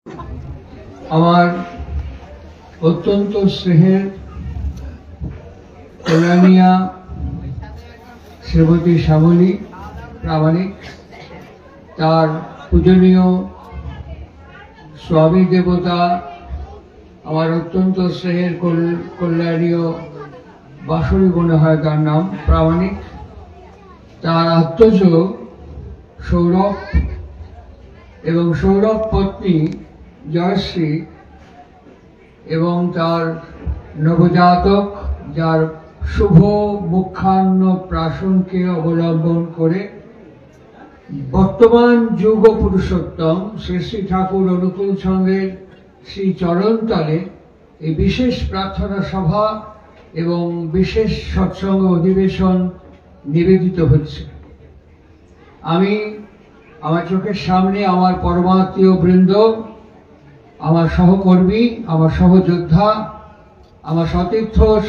আমার অত্যন্ত স্নেহের কল্যাণিয়া শ্রীমতী শ্যামলী প্রামাণিক, তার পূজনীয় স্বামী দেবতা আমার অত্যন্ত স্নেহের কল্যাণীয় বাসুরী মনে হয় তার নাম প্রামাণিক, তার আত্মজ সৌরভ এবং সৌরভ পত্নী জয়শ্রী এবং তার নবজাতক, যার শুভ মুখান্ন প্রাশনকে অবলম্বন করে বর্তমান যুগ পুরুষোত্তম শ্রী শ্রী ঠাকুর অনুকূল চন্দ্রের শ্রী চরণতলে এই বিশেষ প্রার্থনা সভা এবং বিশেষ সৎসঙ্গ অধিবেশন নিবেদিত হচ্ছে। আমি আমার চোখের সামনে আমার পরমাত্মীয় বৃন্দ, আমার সহকর্মী, আমার সহযোদ্ধা, আমার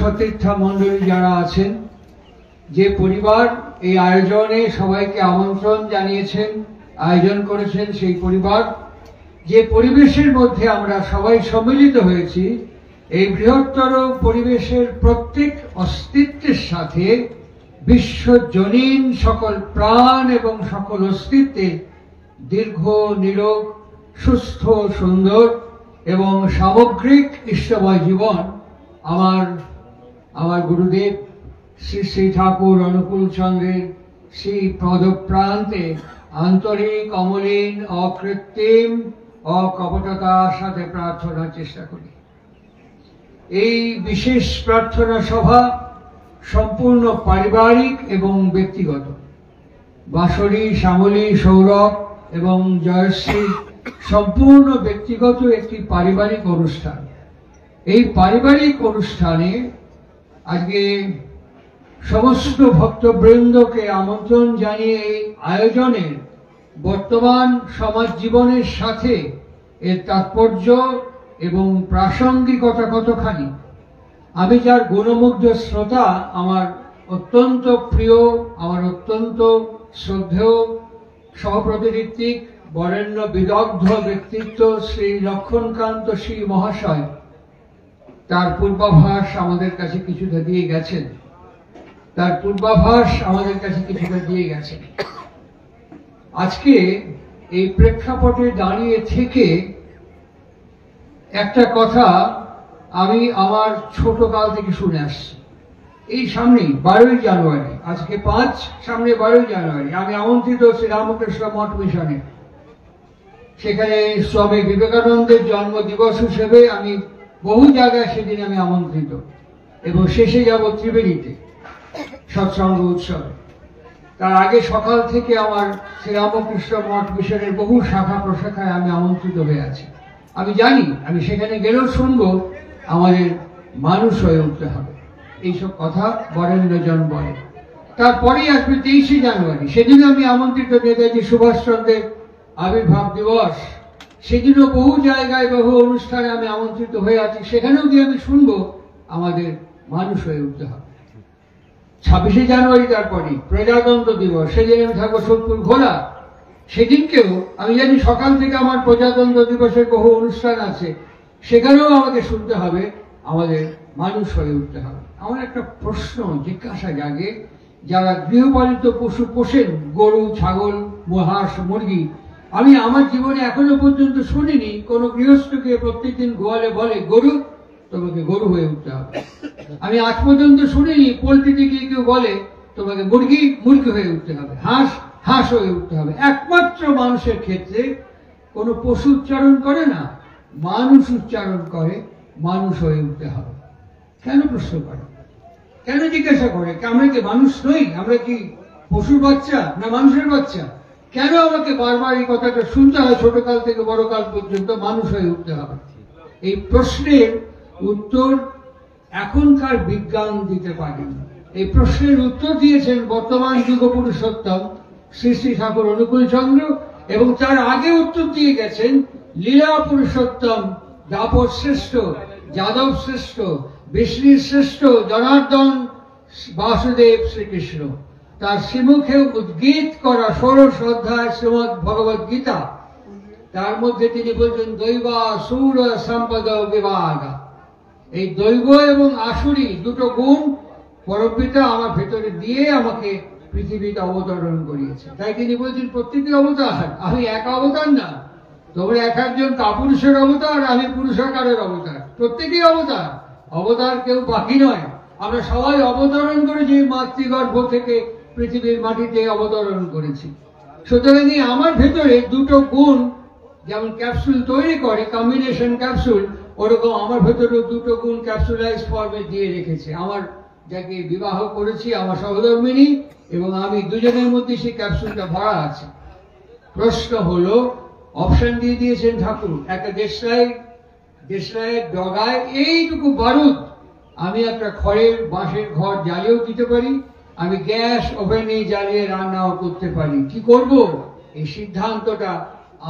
সতীর্থা মণ্ডলী যারা আছেন, যে পরিবার এই আয়োজনে সবাইকে আমন্ত্রণ জানিয়েছেন, আয়োজন করেছেন, সেই পরিবার, যে পরিবেশের মধ্যে আমরা সবাই সম্মিলিত হয়েছি, এই বৃহত্তর পরিবেশের প্রত্যেক অস্তিত্বের সাথে বিশ্বজনীন সকল প্রাণ এবং সকল অস্তিত্বের দীর্ঘ নিরোগ সুস্থ সুন্দর এবং সামগ্রিক ইষ্টময় জীবন আমার গুরুদেব শ্রী শ্রী ঠাকুর অনুকূল চন্দ্রের সেই পদপ্রান্তে আন্তরিক অমলিন অকৃত্রিম অকপটতার সাথে প্রার্থনার চেষ্টা করি। এই বিশেষ প্রার্থনা সভা সম্পূর্ণ পারিবারিক এবং ব্যক্তিগত। বাঁশরী, শ্যামলী, সৌরভ এবং জয়শ্রী সম্পূর্ণ ব্যক্তিগত একটি পারিবারিক অনুষ্ঠান। এই পারিবারিক অনুষ্ঠানে আজকে সমস্ত ভক্তবৃন্দকে আমন্ত্রণ জানিয়ে এই আয়োজনের বর্তমান সমাজ জীবনের সাথে এর তাৎপর্য এবং প্রাসঙ্গিকতা কতখানি, আমি যার গুণমুগ্ধ শ্রোতা, আমার অত্যন্ত প্রিয়, আমার অত্যন্ত শ্রদ্ধেয় সহপ্রতিনিধিক বরেণ্য বিদগ্ধ ব্যক্তিত্ব শ্রী লক্ষণকান্ত শ্রী মহাশয় তার পূর্বাভাস আমাদের কাছে কিছুটা দিয়ে গেছেন। আজকে এই প্রেক্ষাপটে দাঁড়িয়ে থেকে একটা কথা আমি আমার ছোট কাল থেকে শুনে আসছি। এই সামনেই 12ই জানুয়ারি, আজকে 5, সামনে 12ই জানুয়ারি আমি আমন্ত্রিত শ্রীরামকৃষ্ণ মঠ মিশনে। সেখানে স্বামী বিবেকানন্দের জন্ম দিবস হিসেবে আমি বহু জায়গায় সেদিন আমি আমন্ত্রিত, এবং শেষে যাব ত্রিবেণীতে সৎসঙ্গ উৎসবে। তার আগে সকাল থেকে আমার শ্রীরামকৃষ্ণ মঠ মিশনের বহু শাখা প্রশাখায় আমি আমন্ত্রিত হয়ে আছি। আমি জানি আমি সেখানে গেলেও শুনবো আমাদের মানুষ হয়ে উঠতে হবে, এইসব কথা বরেণ্যজন বলে। তারপরেই আসবে 23শে জানুয়ারি, সেদিনও আমি আমন্ত্রিত নেতাজি সুভাষচন্দ্রের আবির্ভাব দিবস। সেদিনও বহু জায়গায় বহু অনুষ্ঠানে আমি আমন্ত্রিত হয়ে আছি, সেখানেও গিয়ে আমি শুনবো আমাদের মানুষ হয়ে উঠতে হবে। 26শে জানুয়ারি তারপরে প্রজাতন্ত্র দিবস, সেদিন আমি থাকবো সোদপুর ঘোলা। সেদিনকেও আমি জানি সকাল থেকে আমার প্রজাতন্ত্র দিবসের বহু অনুষ্ঠান আছে, সেখানেও আমাকে শুনতে হবে আমাদের মানুষ হয়ে উঠতে হবে। আমার একটা প্রশ্ন জিজ্ঞাসা জাগে, যারা গৃহপালিত পশু পোষেন, গরু, ছাগল, হাঁস, মুরগি, আমি আমার জীবনে এখনো পর্যন্ত শুনিনি কোন গৃহস্থকে প্রত্যেকদিন গোয়ালে বলে, গরু তোমাকে গরু হয়ে উঠতে হবে। আমি আজ পর্যন্ত শুনিনি পোল্ট্রিতে গিয়ে কেউ বলে তোমাকে মুরগি মুরগি হয়ে উঠতে হবে, হাঁস হাঁস হয়ে উঠতে হবে। একমাত্র মানুষের ক্ষেত্রে কোনো পশু উচ্চারণ করে না, মানুষ উচ্চারণ করে মানুষ হয়ে উঠতে হবে। কেন প্রশ্ন করে, কেন জিজ্ঞাসা করে? আমরা কি মানুষ নই? আমরা কি পশুর বাচ্চা না মানুষের বাচ্চা? কেন আমাকে বারবার এই কথাটা শুনতে হয় ছোটকাল থেকে বড়কাল পর্যন্ত মানুষ হয়ে উঠতে হবে? এই প্রশ্নের উত্তর এখনকার বিজ্ঞান দিতে পারেন। এই প্রশ্নের উত্তর দিয়েছেন বর্তমান যুগ পুরুষোত্তম শ্রী শ্রী ঠাকুর অনুকূল চন্দ্র, এবং তার আগে উত্তর দিয়ে গেছেন লীলা পুরুষোত্তম দাপর শ্রেষ্ঠ, যাদব শ্রেষ্ঠ, বিষ্ণু শ্রেষ্ঠ, জনার্দন বাসুদেব শ্রীকৃষ্ণ। তার শ্রীমুখে উদ্গীত করা ষোড়শ অধ্যায় শ্রীমদ্ ভগবদ গীতা তার মধ্যে তিনি বলছেন দৈব সুর সম্পদ বিভাগ। এই দৈব এবং আসুরি দুটো গুণ পরমপিতা আমার ভেতরে দিয়ে আমাকে পৃথিবীতে অবতরণ করিয়েছে। তাই তিনি বলছেন প্রত্যেকটি অবতার, আমি এক অবতার না। তোমরা এক একজন কাপুরুষের অবতার, আমি পুরুষাকারের অবতার। প্রত্যেকেই অবতার, অবতার কেউ বাকি নয়। আমরা সবাই অবতরণ করেছি মাতৃগর্ভ থেকে পৃথিবীর মাটিতে অবতরণ করেছি। সুতরাং আমার ভেতরে দুটো গুণ যেমন ক্যাপসুল তৈরি করে কম্বিনেশন ক্যাপসুল, ওরকম আমার ভেতরে দুটো গুণ ক্যাপসুলাইজ ফর্মে দিয়ে রেখেছে। আমার যাকে বিবাহ করেছি আমার সহধর্মিনী এবং আমি দুজনের মধ্যে সেই ক্যাপসুলটা ভরা আছে। প্রশ্ন হলো, অপশন দিয়ে দিয়েছেন ঠাকুর, একটা দেশলাইয়ের ডগায় এইটুকু বারুদ আমি একটা খড়ের বাঁশের ঘর জ্বালিয়েও দিতে পারি, আমি গ্যাস ওভেনে জ্বালিয়ে রান্নাও করতে পারি। কি করব? এই সিদ্ধান্তটা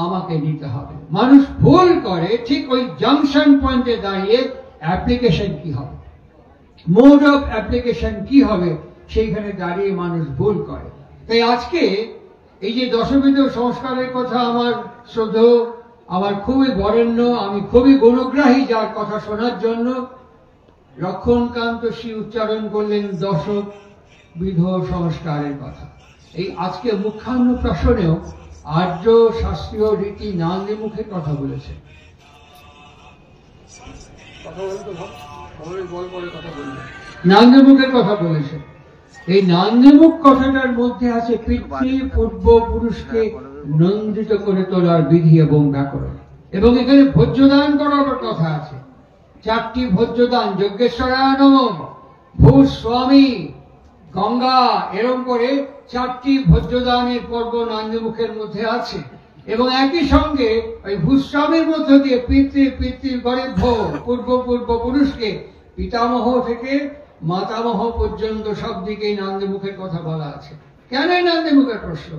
আমাকে নিতে হবে। মানুষ ভুল করে ঠিক ওই জাংশন পয়েন্টে দাঁড়িয়ে অ্যাপ্লিকেশন কি হবে, মোড অফ অ্যাপ্লিকেশন কি হবে, সেইখানে দাঁড়িয়ে মানুষ ভুল করে। তাই আজকে এই যে দশবিধ সংস্কারের কথা আমার শ্রদ্ধেয়, আমার খুবই বরেণ্য, আমি খুবই গুণগ্রাহী যার কথা শোনার জন্য, লক্ষণকান্ত শ্রী উচ্চারণ করলেন দশবিধ সংস্কারের কথা। এই আজকে মুখ্যান্নপ্রাশনেও আর্য শাস্ত্রীয় রীতি নান্দিমুখের কথা বলেছে। নান্দিমুখের কথা বলেছে। এই নান্দিমুখ কথাটার মধ্যে আছে পিতৃ পূর্ব পুরুষকে নন্দিত করে তোলার বিধি এবং ব্যাকরণ, এবং এখানে ভোজ্যদান করার কথা আছে। 4টি ভোজ্যদান, যজ্ঞেশ্বরায় নমঃ, ভূস্বামী, গঙ্গা, এরকম করে 4টি ভোজ্যদানের পর্ব নান্দিমুখের মধ্যে আছে। এবং একই সঙ্গে ওই ভূস্বামীর মধ্য দিয়ে পিতৃ গরিব পূর্ব পুরুষকে পিতামহ থেকে মাতামহ পর্যন্ত সব দিকেই নান্দিমুখের কথা বলা আছে। কেন নান্দিমুখের প্রশ্ন?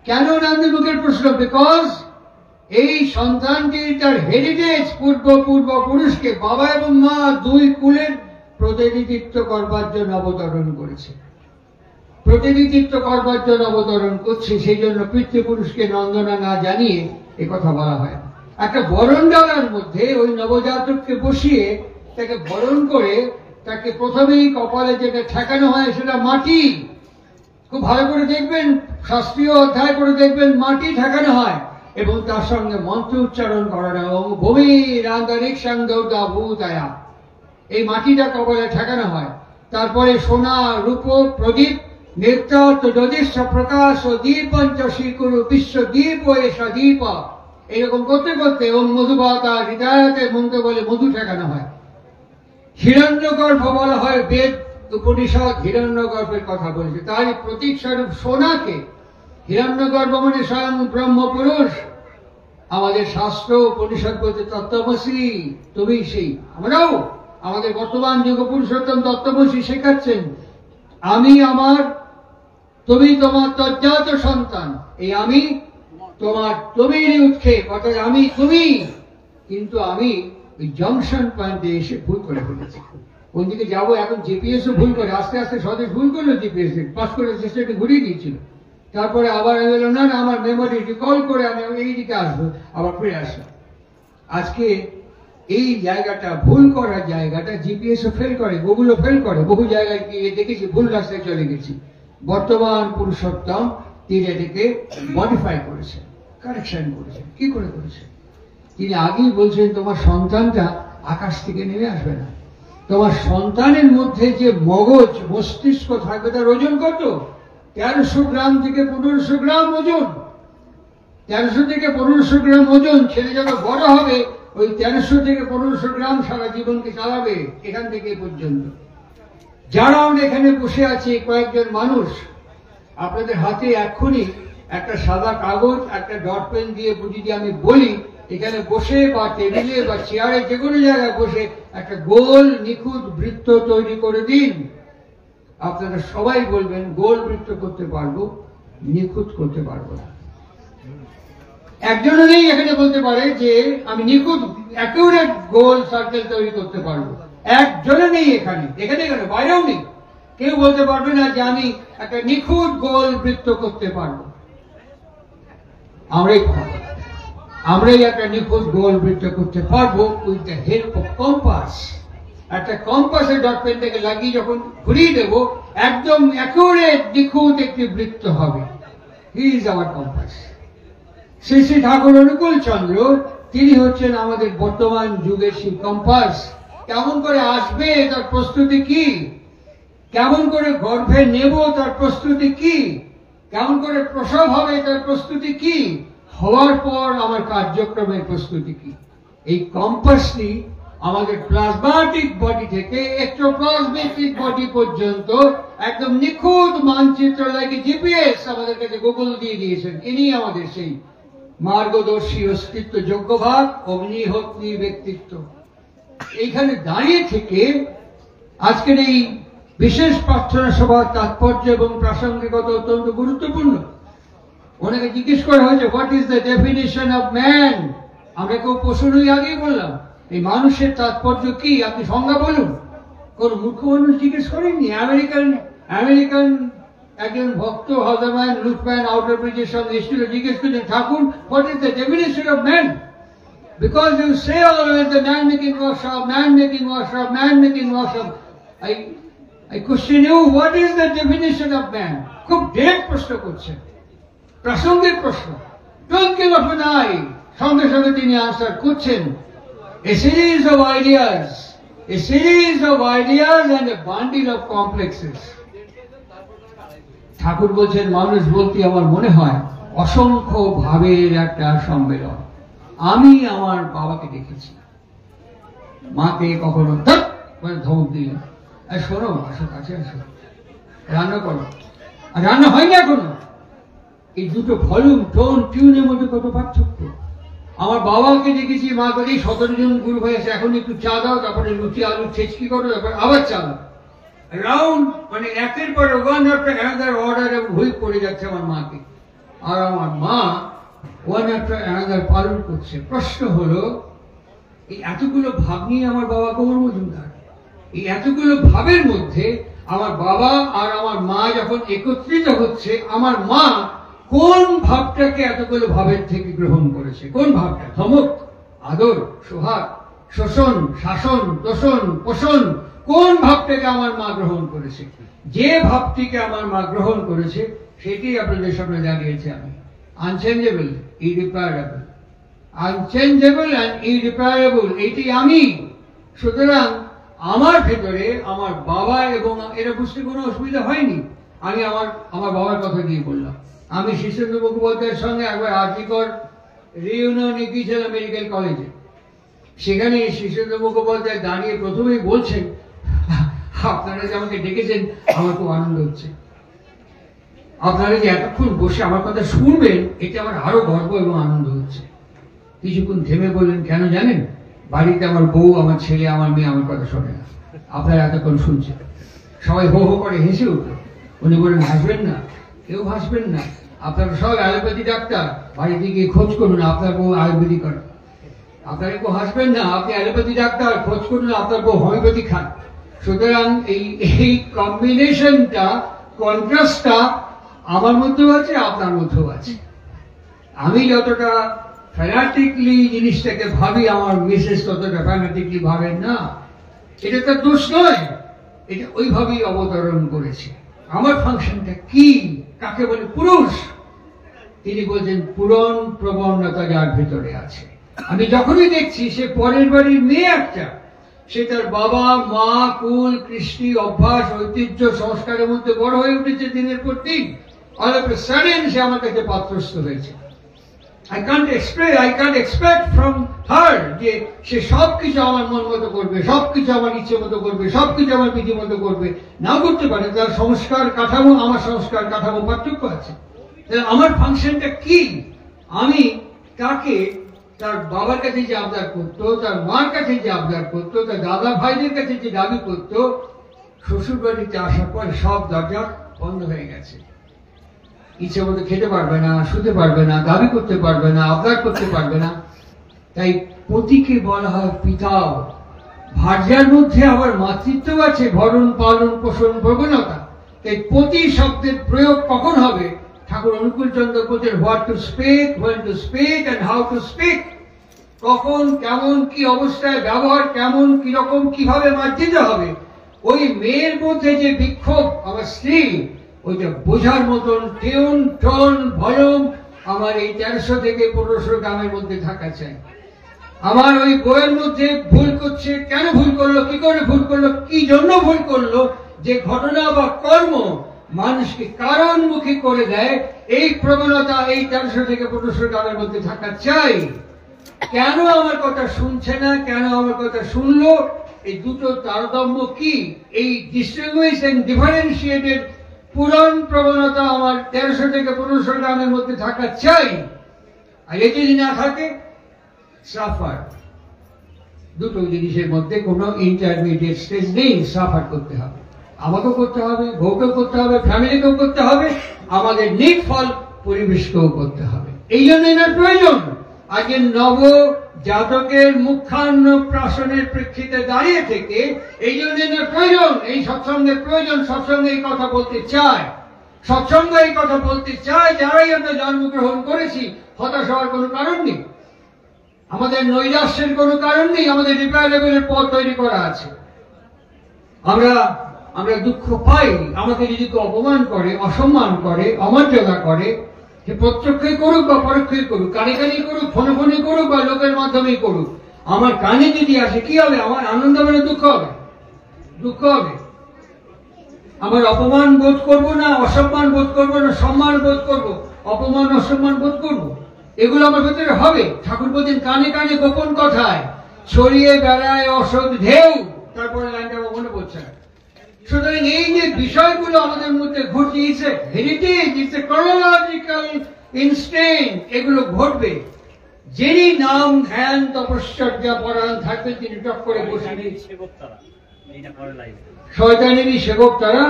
কেন নান্দিমুখের প্রশ্ন? বিকজ এই সন্তানটি তার হেরিটেজ পূর্ব পুরুষকে, বাবা এবং মা দুই কুলের প্রতিনিধিত্ব করবার জন্য অবতরণ করেছে, প্রতিনিধিত্ব করবার জন্য অবতরণ করছে। সেই জন্য পিতৃপুরুষকে নন্দনা না জানিয়ে এ কথা বলা হয়। একটা বরণ ডালার মধ্যে ওই নবজাতককে বসিয়ে তাকে বরণ করে তাকে প্রথমেই কপালে যেটা ঠেকানো হয় সেটা মাটি। খুব ভালো করে দেখবেন, শাস্ত্রীয় অধ্যায় করে দেখবেন, মাটি ঠেকানো হয় এবং তার সঙ্গে মন্ত্র উচ্চারণ করানো এবং ভূমির আন্তরিক্ষাং দৌড়া ভূতায়া, এই মাটিটা কপালে ঠেকানো হয়। তারপরে সোনা রূপ প্রদীপ নেত্র যদিষ্ঠ প্রকাশ দীপঞ্চ শ্রীকুরু বিশ্বদীপ এসা দীপ, এইরকম করতে করতে ওম মধুবাতা হৃদয়তে মন্ত্র বলে মধু ঠেকানো হয়। হিরণ্যগর্ভ বলা হয়, বেদ উপনিষদ হিরণ্যগর্ভের কথা বলেছে। তারই প্রতীক স্বরূপ সোনাকে, হিরণ্যগর্ভ মানে স্বয়ং ব্রহ্মপুরুষ। আমাদের শাস্ত্র উপনিষদ বলতে তত্ত্বমসি, তুমি সেই। আমরাও আমাদের বর্তমান যুগ পুরুষোত্তম তত্ত্বমসি শেখাচ্ছেন, আমি আমার, তুমি তোমার তজ্জাত সন্তান। এই আমি তোমার তুমিরই উৎক্ষেপ, অর্থাৎ আমি তুমি। কিন্তু আমি ওই জংশন পয়েন্টে এসে ভুল করে ফেলেছি। কোন দিকে যাবো এখন জিপিএসও ভুল করে, আস্তে আস্তে স্বদেশ ভুল করলো, জিপিএস পাস করে চেষ্টাটা ঘুরিয়ে দিয়েছিল। তারপরে আবার আমি বললাম না আমার মেমোরি রিকল করে আমি এই দিকে আসবো, আবার ফিরে আসলাম। আজকে এই জায়গাটা, ভুল করার জায়গাটা জিপিএসও ফেল করে, গুগলও ফেল করে। বহু জায়গায় গিয়ে দেখেছি ভুল রাস্তায় চলে গেছি। বর্তমান পুরুষোত্তম তিনি এটাকে মডিফাই করেছেন, কারেকশন করেছেন। কি করে করেছেন? তিনি আগেই বলছেন তোমার সন্তানটা আকাশ থেকে নেমে আসবে না, তোমার সন্তানের মধ্যে যে মগজ মস্তিষ্ক থাকবে তার ওজন কত? 1300 গ্রাম থেকে 1500 গ্রাম ওজন। 1300 থেকে 1500 গ্রাম ওজন। ছেলে যত বড় হবে ওই 1300 থেকে 1500 গ্রাম সারা জীবনকে চালাবে, এখান থেকে পর্যন্ত। যারা আমরা এখানে বসে আছি কয়েকজন মানুষ, আপনাদের হাতে এক্ষুনি একটা সাদা কাগজ, একটা ডট পেন দিয়ে যদি আমি বলি এখানে বসে বা টেবিলে বা চেয়ারে যে কোনো জায়গায় বসে একটা গোল নিখুঁত বৃত্ত তৈরি করে দিন, আপনারা সবাই বলবেন গোল বৃত্ত করতে পারবো, নিখুঁত করতে পারবো না। একজনও নেই এখানে বলতে পারে যে আমি নিখুঁত অ্যাকিউরেট গোল সার্কেল তৈরি করতে পারবো। একজনে নেই এখানে, এখানে কেন বাইরেও নেই। কেউ বলতে পারবে না যে আমি একটা নিখুঁত গোল বৃত্ত করতে পারবো। আমরাই পারবো। আমরাই একটা নিখুঁত গোল বৃত্ত করতে পারবো with the help of compass. একটা কম্পাসের ডট পেনটাকে লাগিয়ে যখন ঘুরিয়ে দেবো একদম অ্যাকুরেট নিখুঁত একটি বৃত্ত হবে। He is our compass. Shri Shri Thakur Anukul Chandra তিনি হচ্ছেন আমাদের বর্তমান যুগের সেই কম্পাস। কেমন করে আসবে তার প্রস্তুতি কি, কেমন করে গর্ভে নেব তার প্রস্তুতি কি, কেমন করে প্রসব হবে তার প্রস্তুতি কি, হওয়ার পর আমার কার্যক্রমের প্রস্তুতি কি। এই কম্পাসটি আমাদের প্লাজমাটিক বডি থেকে এক্টোপ্লাজমেটিক বডি পর্যন্ত একদম নিখুঁত মানচিত্র লাগে জিপিএস আমাদের কাছে গুগল দিয়ে দিয়েছেন। ইনি আমাদের সেই মার্গদর্শী অস্তিত্ব, যোগ্যভাগ, অগ্নিহোত্রী ব্যক্তিত্ব। এইখানে দাঁড়িয়ে থেকে আজকের এই বিশেষ প্রার্থনা সভার তাৎপর্য এবং প্রাসঙ্গিকতা অত্যন্ত গুরুত্বপূর্ণ। ওনাকে জিজ্ঞেস করা হয়েছে what is the definition of man. আমরা কেউ পশুরই আগেই বললাম এই মানুষের তাৎপর্য কি, আপনি সংজ্ঞা বলুন। কোন মূর্খ মানুষ জিজ্ঞেস করেননি। আমেরিকান একজন ভক্ত হজরমান লুটম্যান আউটার ব্রিজের সঙ্গে এসেছিল, জিজ্ঞেস করছেন Thakur what is the definition of man, because you say always the man making workshop, man making workshop, man making workshop. I question you, what is the definition of man? খুব direct প্রশ্ন করছেন, প্রাসঙ্গিক প্রশ্ন। Don't give up an eye. সঙ্গে সঙ্গে তিনি answer করছেন a series of ideas and a bundle of complexes. ঠাকুর বলছেন মানুষ বলতে আমার মনে হয় অসংখ্য ভাবের একটা সম্মেলন। আমি আমার বাবাকে দেখেছি, মাকে কখনো ধমক দিলেন, শোনো আসো কাছে আসো, রান্না করো, আর রান্না হয়নি এখনো। এই দুটো ভলিউম, টোন, টিউনের মধ্যে কত পার্থক্য। আমার বাবাকে দেখেছি, মা বলি 17 জন গুরু ভাই আছে, এখন একটু চা দাও, তারপরে লুচি আলু ছেচকি করো, তারপর আবার চা দাও, রাউন্ড, মানে একের পর one after another order whip করে যাচ্ছে আমার মাকে। আর আমার মা ওয়ান আফটার অ্যানাদার পালন করছে। প্রশ্ন হলো এই এতগুলো ভাব নিয়ে আমার বাবা গৌর মজুমদার, এই এতগুলো ভাবের মধ্যে আমার বাবা আর আমার মা যখন একত্রিত হচ্ছে, আমার মা কোন ভাবটাকে এতগুলো ভাবের থেকে গ্রহণ করেছে? কোন ভাবটা? ধমক, আদর, সোহাগ, শোষণ, শাসন, তোষণ, পোষণ, কোন ভাবটাকে আমার মা গ্রহণ করেছে? যে ভাবটিকে আমার মা গ্রহণ করেছে সেটি আপনাদের সামনে দাঁড়িয়েছে আমি। আনচেঞ্জেবল, ইরিপেয়ারেবল, আনচেঞ্জেবল অ্যান্ড ইরিপেয়ারেবল, এটি আমি। সুতরাং আমার ভেতরে আমার বাবা এবং এটা বুঝতে কোনো অসুবিধা হয়নি। আমি আমার বাবার কথা দিয়ে বললাম। আমি শীর্ষেন্দু মুখোপাধ্যায়ের সঙ্গে একবার আর্থিকর রিইউনিয়নে গিয়েছিলাম মেডিকেল কলেজে। সেখানে শীর্ষেন্দু মুখোপাধ্যায় দাঁড়িয়ে প্রথমেই বলছেন আপনারা যে আমাকে ডেকেছেন আমার খুব আনন্দ হচ্ছে, আপনারা যে এতক্ষণ বসে আমার কথা শুনবেন এতে আমার আরো গর্ব এবং আনন্দ হচ্ছে। কিছুক্ষণ থেমে বললেন কেন জানেন? বাড়িতে আমার বউ, আমার ছেলে, আমার মেয়ে আমার কথা শোনে না, আপনারা এতক্ষণ শুনছেন। সবাই হো হো করে হেসে উঠল। উনি বললেন হাসবেন না, কেউ হাসবেন না, আপনারা সব অ্যালোপ্যাথি ডাক্তার, বাড়িতে গিয়ে খোঁজ করুন আপনার বউ আয়ুর্বেদিক করে। আপনারা কেউ হাসবেন না, আপনি অ্যালোপ্যাথি ডাক্তার, খোঁজ করুন আপনার বউ হোমিওপ্যাথি খান। সুতরাং এই কম্বিনেশনটা, কন্ট্রাস্টটা আমার মধ্যেও আছে, আপনার মধ্যেও আছে। আমি যতটা ফ্যানাটিকলি জিনিসটাকে ভাবি, আমার মিসেস ততটা ফ্যানাটিকলি ভাবেন না। এটা তার দোষ নয়, এটা ওইভাবেই অবতরণ করেছে। আমার ফাংশনটা কি, কাকে বলে পুরুষ? তিনি বলছেন পূরণ প্রবণতা যার ভেতরে আছে। আমি যখনই দেখছি সে পরের বাড়ির মেয়ে একটা, সে তার বাবা মা, কুল, কৃষ্টি, অভ্যাস, ঐতিহ্য, সংস্কারের মধ্যে বড় হয়ে উঠেছে দিনের পর দিন, অল অফ এ সাডেন সে আমার কাছে পাত্রস্থ হয়েছে। I can't expect from her যে সে সবকিছু আমার মন মতো করবে, সবকিছু আমার ইচ্ছে মতো করবে, সবকিছু আমার বিধি মতো করবে। নাও করতে পারে, তার সংস্কার কাঠামো, আমার সংস্কার কাঠামো পার্থক্য আছে। আমার ফাংশনটা কি? আমি তাকে তার বাবার কাছে যে আবদার করতো, তার মার কাছে যে আবদার করতো, তার দাদা ভাইদের কাছে যে দাবি করতো, শ্বশুর বাড়িতে আসার পর সব দরজা বন্ধ হয়ে গেছে। ইচ্ছে মতো খেতে পারবে না, শুতে পারবে না, দাবি করতে পারবে না, আবদার করতে পারবে না। তাই পতিকে বলা হয় পিতাও। ভার্যার মধ্যে আবার মাতৃত্ব আছে, ভরণ পালন পোষণ প্রবণতা। তাই পতি শব্দের প্রয়োগ কখন হবে? ঠাকুর অনুকূল চন্দ্র বলছেন what to speak, when to speak and how to speak. কখন কেমন কি অবস্থায় ব্যবহার কেমন কি রকম কিভাবে মার্জিত হবে। ওই মেয়ের মধ্যে যে বিক্ষোভ আমার স্ত্রী, ওইটা বোঝার মতন টিউন টোন ভলিউম আমার এই 1300 থেকে 1500 গ্রামের মধ্যে থাকা চাই। আমার ওই বইয়ের মধ্যে ভুল করছে, কেন ভুল করলো, কি করে ভুল করলো, কি জন্য ভুল করলো, যে ঘটনা বা কর্ম মানুষকে কারণমুখী করে দেয়, এই প্রবণতা এই 1300 থেকে 1500 গ্রামের মধ্যে থাকা চাই। কেন আমার কথা শুনছে না, কেন আমার কথা শুনলো, এই দুটো তারতম্য কি, এই ডিস্টিংগুইশ এন্ড ডিফারেন্সিয়েটেড পুরাণ প্রবণতা আমার 1300 থেকে 1500 গ্রামের মধ্যে থাকা চাই। আর এই যদি না থাকে সাফার, দুটো জিনিসের মধ্যে কোনো ইন্টারমিডিয়েট স্টেজ নেই। সাফার করতে হবে, আমাকেও করতে হবে, বউকেও করতে হবে, ফ্যামিলিকেও করতে হবে, আমাদের নিট ফল পরিবেশকেও করতে হবে। এই জন্য এনার প্রয়োজন। আজকে নব জাতকের মুখান্ন প্রাশনের প্রেক্ষিতে দাঁড়িয়ে থেকে এই জন্য এনার প্রয়োজন, এই সৎসঙ্গের প্রয়োজন। সৎসঙ্গে এই কথা বলতে চায়, সৎসঙ্গ এই কথা বলতে চায়, যারাই আমরা জন্মগ্রহণ করেছি হতাশ হওয়ার কোনো কারণ নেই, আমাদের নৈরাশ্যের কোনো কারণ নেই, আমাদের রিপেয়ারেবলের পথ তৈরি করা আছে। আমরা দুঃখ পাই, আমাকে যদি কেউ অপমান করে, অসম্মান করে, অমর্যাদা করে, সে প্রত্যক্ষই করুক বা পরোক্ষই করুক, কানে কানে করুক, ফোনে ফোনে করুক বা লোকের মাধ্যমেই করুক, আমার কানে যদি আসে কি হবে? আমার আনন্দ হবে না দুঃখ হবে? দুঃখ হবে। আমার অপমান বোধ করবো না, অসম্মান বোধ করবো না, সম্মান বোধ করবো, অপমান অসম্মান বোধ করবো, এগুলো আমার ভেতরে হবে। ঠাকুর বলছেন কানে কানে গোপন কথায় ছড়িয়ে বেড়ায় অসৎ ঢেউ। তারপরে লাইনটা আমার মনে পড়ছে না। সুতরাং এই যে বিষয়গুলো আমাদের মধ্যে ঘটছে, it's a heritage, it's a chronological instant, এগুলো ঘটবে। যিনি নাম ধ্যান তপশ্চর্যা পরায়ণ থাকবে তিনি টক করে বসে শয়তানেরই সেবক তারা,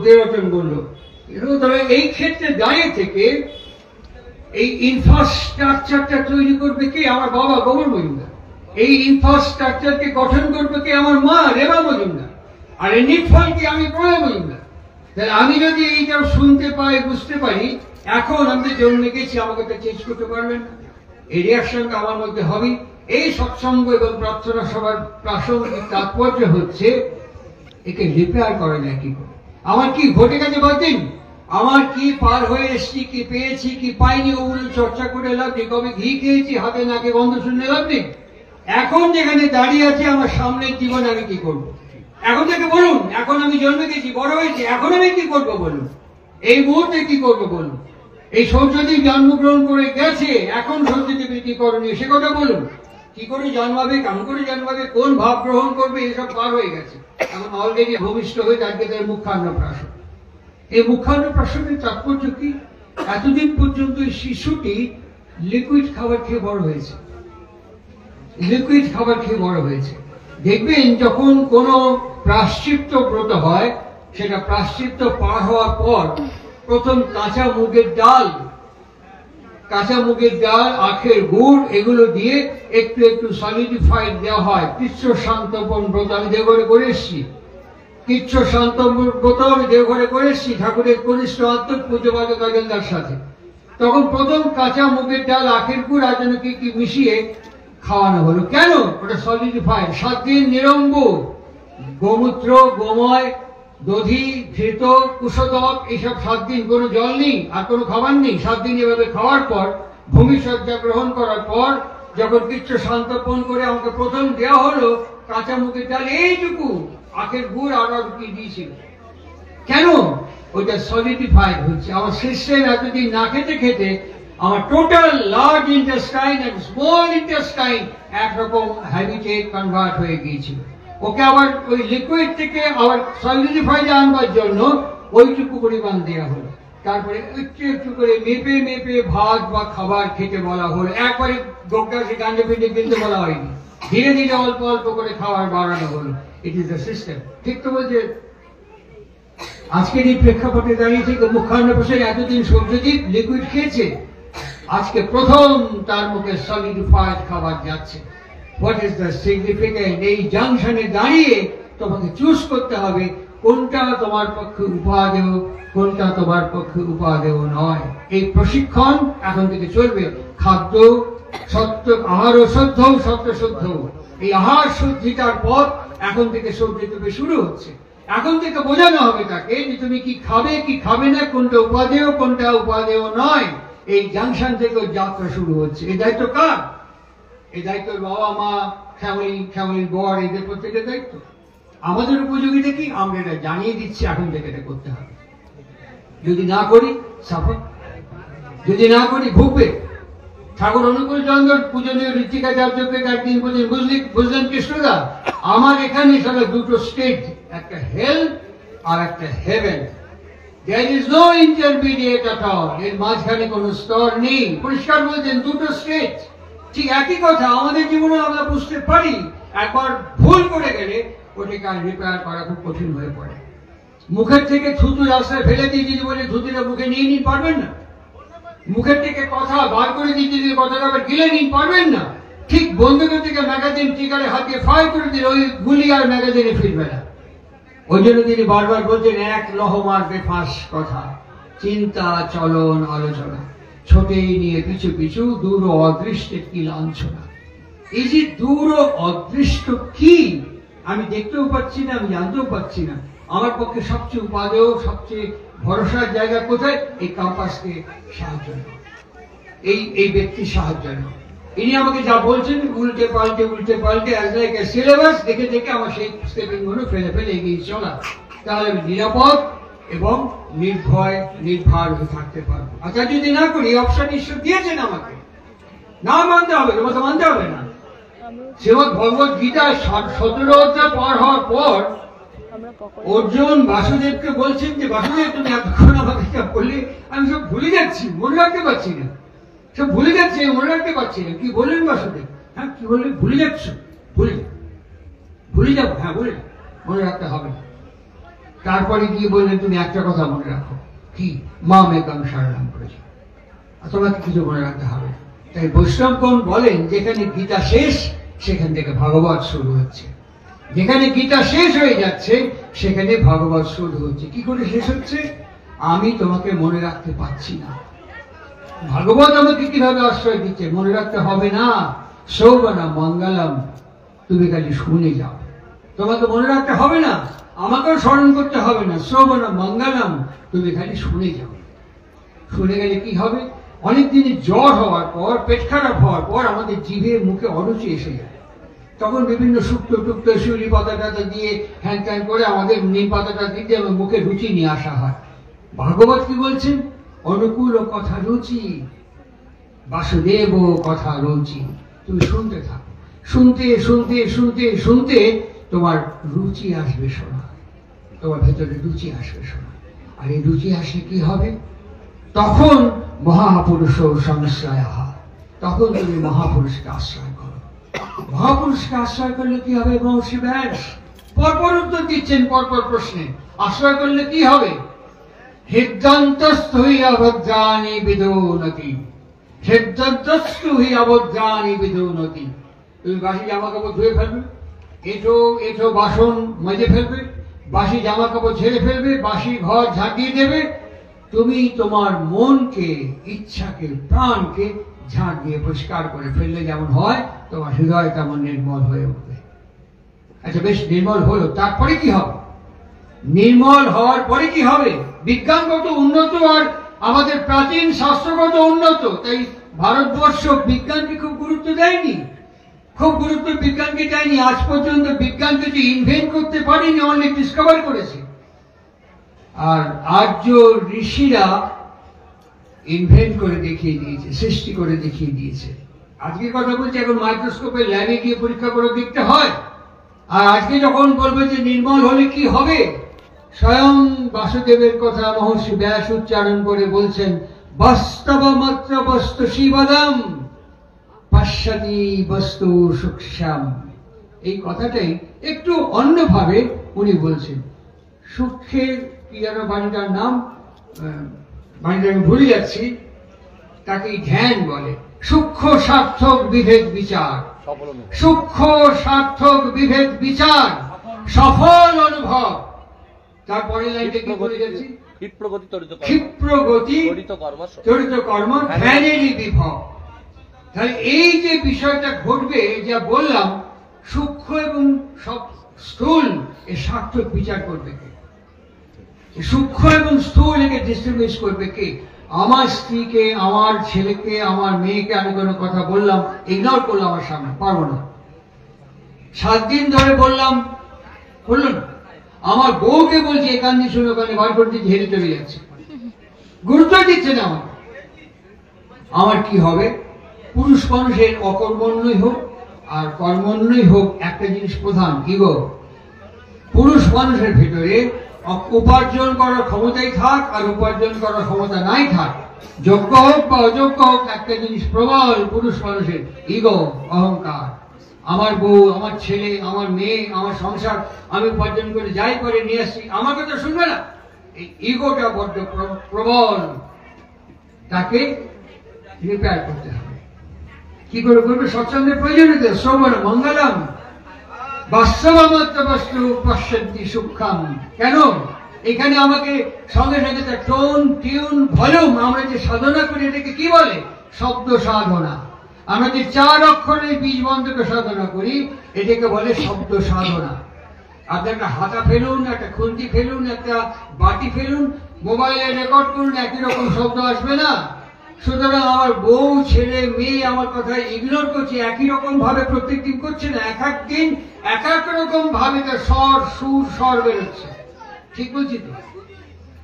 দেবতন বললো। এই ক্ষেত্রে দাঁড়িয়ে থেকে এই ইনফ্রাস্ট্রাকচারটা তৈরি করবে কে? আমার বাবা গোবর মজুমদার। এই ইনফ্রাস্ট্রাকচারকে গঠন করবে কে? আমার মা রেবা মজুমদার। আর এই নিটফলকে আমি প্রণয় মজুমদার। তাহলে আমি যদি এইটা শুনতে পাই, বুঝতে পারি, এখন আমি জন্মে গেছি, আমাকে তো চেঞ্জ করতে পারবেন না। এই রিয়াকশনটা আমার মধ্যে হবে। এই সৎসঙ্গ এবং প্রার্থনা সভার প্রাসঙ্গিক তাৎপর্য হচ্ছে একে রিপেয়ার করা যায় কি করে। আমার কি ঘটে গেছে বলতেন, আমার কি পার হয়ে এসছি, কি পেয়েছি, কি পাইনি, ওগুলো চর্চা করে লাভ নেই। কবে ঘি খেয়েছি, হাতে নাকে গন্ধ শুনে লাভ নেই। এখন যেখানে দাঁড়িয়ে আছে আমার সামনের জীবনে আমি কি করব? এখন থেকে বলুন, এখন আমি জন্মে গেছি, বড় হয়েছি, এখন আমি কি করব বলুন? এই মুহূর্তে কি করব বলুন? এই সরস্বতী জন্মগ্রহণ করে গেছে, এখন সরস্বতী কি করণীয় সে কথা বলুন। কি করে জন্মাবে, কেমন করে জন্মাবে, কোন ভাব গ্রহণ করবে, এসব পার হয়ে গেছে। এখন অলরেডি ভূমিষ্ঠ হয়ে আজকে তার মুখান্নপ্রাশন। এই মুখান্নপ্রাশনের তাৎপর্য কি? এতদিন পর্যন্ত শিশুটি লিকুইড খাবার খেয়ে বড় হয়েছে, লিকুইড খাবার খেয়ে বড় হয়েছে। দেখবেন যখন কোন প্রায়শ্চিত্ত ব্রত হয়, সেটা প্রায়শ্চিত্ত পার হওয়ার পর প্রথম কাঁচা মুগের ডাল, আখের গুড়, এগুলো দিয়ে একটু একটু সলিডিফাইড দেওয়া হয়। কৃচ্ছ শান্তপন ব্রত আমি দেওঘরে করে এসেছি, কৃচ্ছ শান্তপন ব্রত আমি দেওঘরে করে এসেছি ঠাকুরের কনিষ্ঠ আত্ম পূজ্যপাদ গজলদার সাথে। তখন প্রথম কাঁচা মুগের ডাল, আখের গুড় আর যেন কি কি মিশিয়ে খাওয়ানো হলো। কেন? ওটা সলিডিফাইড। 7 দিন নিরম্ব গোমূত্র, গোময়, দধি, ঘৃত, কুশোদক, এইসব 7 দিন কোনো জল নেই আর কোনো খাবার নেই। 7 দিন এভাবে খাওয়ার পর, ভূমিসজ্জা গ্রহণ করার পর, যখন কৃচ্ছ শান্তপন করে আমাকে প্রথম দেওয়া হলো কাঁচা মুগের ডাল, এইটুকু আখের গুড় আর কি দিয়েছিল। কেন? ওইটা সলিডিফাইড হচ্ছে। আমার সিস্টেম এতদিন না খেতে খেতে আমার total large intestine and small intestine একরকম হ্যাবিটে কনভার্ট হয়ে গিয়েছিল। ওকে আবার ওই লিকুইড থেকে আবার সলিডিফাইড আনবার জন্য ওইটুকু পরিমাণ দেওয়া হলো। তারপরে একটু একটু করে মেপে মেপে ভাত বা খাবার খেতে বলা হলো। একবারে গোগ্রাসে গাঞ্জা পিঠে কিনতে বলা হয়নি, ধীরে ধীরে অল্প অল্প করে খাবার বাড়ানো হলো। It is the system. ঠিক তো বলছে? আজকের এই প্রেক্ষাপটে দাঁড়িয়ে থেকে মুখান্নপ্রাশন এতদিন সূর্যদীপ লিকুইড খেয়েছে, আজকে প্রথম তার মুখে সলিডিফাইড খাবার যাচ্ছে। What is the significant? এই জাংশনে দাঁড়িয়ে তোমাকে চুজ করতে হবে কোনটা তোমার পক্ষে উপাদেয়, কোনটা তোমার পক্ষে উপাদেয় নয়। এই প্রশিক্ষণ এখন থেকে চলবে। খাদ্য সত্য, আহার ও শুদ্ধ, সত্য শুদ্ধ, এই আহার শুদ্ধিটার পথ এখন থেকে সৌদ্ধিত শুরু হচ্ছে। এখন থেকে বোঝানো হবে তাকে যে তুমি কি খাবে কি খাবে না, কোনটা উপাদেয় কোনটা উপাদেয় নয়। এই জাংশন থেকে যাত্রা শুরু হচ্ছে। এই দায়িত্ব কার? এই দায়িত্ব বাবা মা, ফ্যামিলির বর, এদের প্রত্যেকের দায়িত্ব। আমাদের উপযোগীটা কি আমরা এটা জানিয়ে দিচ্ছি, এখন থেকে এটা করতে হবে। যদি না করি সাফর, যদি না করি ভুগবে। ঠাকুর অনুকূল চন্দ্র পূজনীয় ঋত্বিকাচার্যকে একদিন বুঝলেন কৃষ্ণদা, আমার এখানে সারা দুটো স্টেট, একটা হেল আর একটা haven. There is no intermediate at all. এর মাঝখানে কোনো স্তর নেই। পরিষ্কার বলছেন দুটো স্টেট। ঠিক একই কথা আমাদের জীবনে আমরা বুঝতে পারি। একবার ভুল করে গেলে ওটাকে আর রিপেয়ার করা খুব কঠিন হয়ে পড়ে। মুখের থেকে থুতু রাস্তায় ফেলে দিয়ে যদি বলে থুতুটা মুখে নিয়ে নিন, পারবেন না। মুখের থেকে কথা বার করে দিয়ে যদি কথাটা আবার গিলে নিন, পারবেন না। ঠিক বন্দুকের থেকে ম্যাগাজিন টিকারে হাত দিয়ে ফায়ার করে দিলে ওই গুলি আর ম্যাগাজিনে ফিরবে না। ওই জন্য তিনি বারবার বলছেন, এক লহ মারবে ফাঁস কথা, চিন্তা চলন আলোচনা, ছোটেই নিয়ে পিছু পিছু দূর অদৃষ্টে কি লাঞ্ছনা। এই যে দূর অদৃষ্ট কি, আমি দেখতেও পাচ্ছি না, আমি জানতেও পাচ্ছি না। আমার পক্ষে সবচেয়ে উপাদেয়, সবচেয়ে ভরসার জায়গা কোথায়? এই কম্পাসকে সাহায্য নেওয়া, এই ব্যক্তির সাহায্য নেওয়া। ইনি আমাকে যা বলছেন উল্টে পাল্টে অ্যাজ লাইক এ সিলেবাস দেখে দেখে আমার সেই স্টেপিং গুলো ফেলে এগিয়ে চলা। তাহলে আমি নিরাপদ এবং নির্ভয় নির্ভার হয়ে থাকতে পারবো। আচ্ছা যদি না করি, অপশন ঈশ্বর দিয়েছেন আমাকে, না মানতে হবে, তোমাকে মানতে হবে না। শ্রীমদ ভগবত গীতা 17 অধ্যায় পার হওয়ার পর অর্জুন বাসুদেবকে বলছেন যে বাসুদেব তুমি এতক্ষণ আমাকে বললে আমি সব ভুলে যাচ্ছি, মনে রাখতে পারছি না, সব ভুলে যাচ্ছে, মনে রাখতে পারছি না। কি বললেন বাসুদেব? হ্যাঁ কি বললেন? ভুলে যাচ্ছ? ভুলে যাবো, হ্যাঁ বলে মনে রাখতে হবে। তারপরে গিয়ে বললেন তুমি একটা কথা মনে রাখো, কি? মা মেকাম সারলাম করেছে, তোমাকে কিছু মনে রাখতে হবে। তাই বৈষ্ণবগণ বলেন যেখানে গীতা শেষ সেখান থেকে ভাগবত শুরু হচ্ছে, যেখানে গীতা শেষ হয়ে যাচ্ছে সেখানে ভাগবত শুরু হচ্ছে। কি করে শেষ হচ্ছে? আমি তোমাকে মনে রাখতে পারছি না। ভাগবত আমাকে কিভাবে আশ্রয় দিচ্ছে? মনে রাখতে হবে না। শোভনা মঙ্গলম, তুমি খালি শুনে যাও, তোমাকে মনে রাখতে হবে না, আমাকেও স্মরণ করতে হবে না। শোভনা মঙ্গলম, তুমি খালি শুনে যাও। শুনে গেলে কি হবে? অনেক দিনের জ্বর হওয়ার পর, পেট খারাপ হওয়ার পর আমাদের জিভে মুখে অরুচি এসে যায়। তখন বিভিন্ন শুক্তো টুক্তো শিউলি পাতাটা দিয়ে হ্যান ত্যান করে আমাদের নিম পাতাটা দিতে এবং মুখে রুচি নিয়ে আসা হয়। ভাগবত কি বলছেন? অনুকূল কথা রুচি, বাসুদেব কথা রুচি। তুমি শুনতে থাকো, শুনতে শুনতে শুনতে শুনতে তোমার রুচি আসবে শোনা, তোমার ভেতরে রুচি আসবে শোনা। আর এই রুচি আসলে কি হবে? তখন মহাপুরুষ সংশ্রয়, তখন তুমি মহাপুরুষকে আশ্রয় করো। মহাপুরুষকে আশ্রয় করলে কি হবে? মহর্ষি ব্যাস পরপর উত্তর দিচ্ছেন পরপর প্রশ্নে। আশ্রয় করলে কি হবে? হৃদন্তস্থ হইয়া ভদ্রাণী বিদোনতি, হৃদন্তস্থ হইয়া ভদ্রাণী বিদোনতি। তুমি বাসি জামা কাপড় ধুয়ে ফেলবে, এঁঠো বাসন মেজে ফেলবে, বাসি জামা কাপড় ঝেড়ে ফেলবে, বাসি ঘর ঝাঁটিয়ে দেবে। তুমি তোমার মনকে, ইচ্ছাকে, প্রাণকে ঝাঁট দিয়ে পরিষ্কার করে ফেললে যেমন হয়, তোমার হৃদয় তেমন নির্মল হয়ে উঠবে। আচ্ছা বেশ, নির্মল হলো, তারপরে কি হবে? নির্মল হওয়ার পরে কি হবে? বিজ্ঞানগত উন্নত আর আমাদের প্রাচীন শাস্ত্রগত উন্নত, তাই ভারতবর্ষ বিজ্ঞানকে খুব গুরুত্ব দেয়নি, খুব গুরুত্ব বিজ্ঞানকে দেয়নি। আজ পর্যন্ত বিজ্ঞান কিছু ইনভেন্ট করতে পারেনি, অনেক ডিসকভার করেছে। আর আর্য ঋষিরা ইনভেন্ট করে দেখিয়ে দিয়েছে, সৃষ্টি করে দেখিয়ে দিয়েছে। আজকের কথা বলছি, এখন মাইক্রোস্কোপে ল্যাবে গিয়ে পরীক্ষা করে দেখতে হয়। আর আজকে যখন বলবে যে নির্মল হলে কি হবে, স্বয়ং বাসুদেবের কথা মহর্ষি ব্যাস উচ্চারণ করে বলছেন, বাস্তব মাত্র বস্তু শিবদম পশ্যতি বস্তু সূক্ষ্ম। এই কথাটাই একটু অন্যভাবে উনি বলছেন। সূক্ষ্মের কি যেন বাণীটার নাম, বাণীটা আমি ভুলে যাচ্ছি, তাকে ধ্যান বলে। সূক্ষ্ম সার্থক বিভেদ বিচার, সূক্ষ্ম সার্থক বিভেদ বিচার, সফল অনুভব। তারপরে লাইনটা কি বলে যাচ্ছি, ক্ষিপ্রগতি তড়িৎ কর্ম ফ্যানেরই বিভব। তাহলে এই যে বিষয়টা ঘটবে যা বললাম, সূক্ষ্ম এবং স্থূল এর সার্থক বিচার করবে কে? সূক্ষ্ম এবং স্থূল একে ডিস্ট্রিবিউট করবে কে? আমার স্ত্রীকে, আমার ছেলেকে, আমার মেয়েকে আমি কোনো কথা বললাম, ইগনোর করলাম, আমার সামনে পারবো না। 7 দিন ধরে বললাম, বললো না। আমার বউকে বলছি এখান দিয়ে শুনে ওখানে বার করতে ঝেড়ে চলে যাচ্ছে, গুরুত্ব দিচ্ছে না আমার কি হবে? পুরুষ মানুষের অকর্মণ্যই হোক আর কর্মণ্যই হোক, একটা জিনিস প্রধান কি গো, পুরুষ মানুষের ভিতরে উপার্জন করার ক্ষমতাই থাক আর উপার্জন করার ক্ষমতা নাই থাক, যোগ্য হোক বা অযোগ্য হোক, একটা জিনিস প্রবল পুরুষ মানুষের, ইগো, অহংকার। আমার বউ, আমার ছেলে, আমার মেয়ে, আমার সংসার আমি উপার্জন করে যাই করে নিয়ে আসছি, আমাকে তো শুনবে না। এই ইগোটা বড্ড প্রবল, তাকে রিপেয়ার করতে হবে। কি করে করবে? সৎসঙ্গের প্রয়োজনীয়তা, শ্রবণ মঙ্গলম বাস্তবামত্ব বস্তু পশ্যন্তি সূক্ষ্ম। কেন? এখানে আমাকে সঙ্গে সঙ্গে তার টোন, টিউন, ভলিউম, আমরা যে সাধনা করি এটাকে কি বলে? শব্দ সাধনা। আমরা যে 4 অক্ষরের বীজ মন্ত্রকে সাধনা করি এটাকে বলে শব্দ সাধনা। আপনি একটা হাতা ফেলুন, একটা খুন্তি ফেলুন, একটা বাটি ফেলুন, মোবাইলে রেকর্ড করুন, একই রকম শব্দ আসবে না। সুতরাং আমার বউ, ছেলে, মেয়ে আমার কথা ইগনোর করছে, একই রকম ভাবে প্রত্যেক দিন করছে না, এক এক দিন এক এক রকম ভাবে তার স্বর, সুর, স্বর বেরোচ্ছে। ঠিক বলছি তো?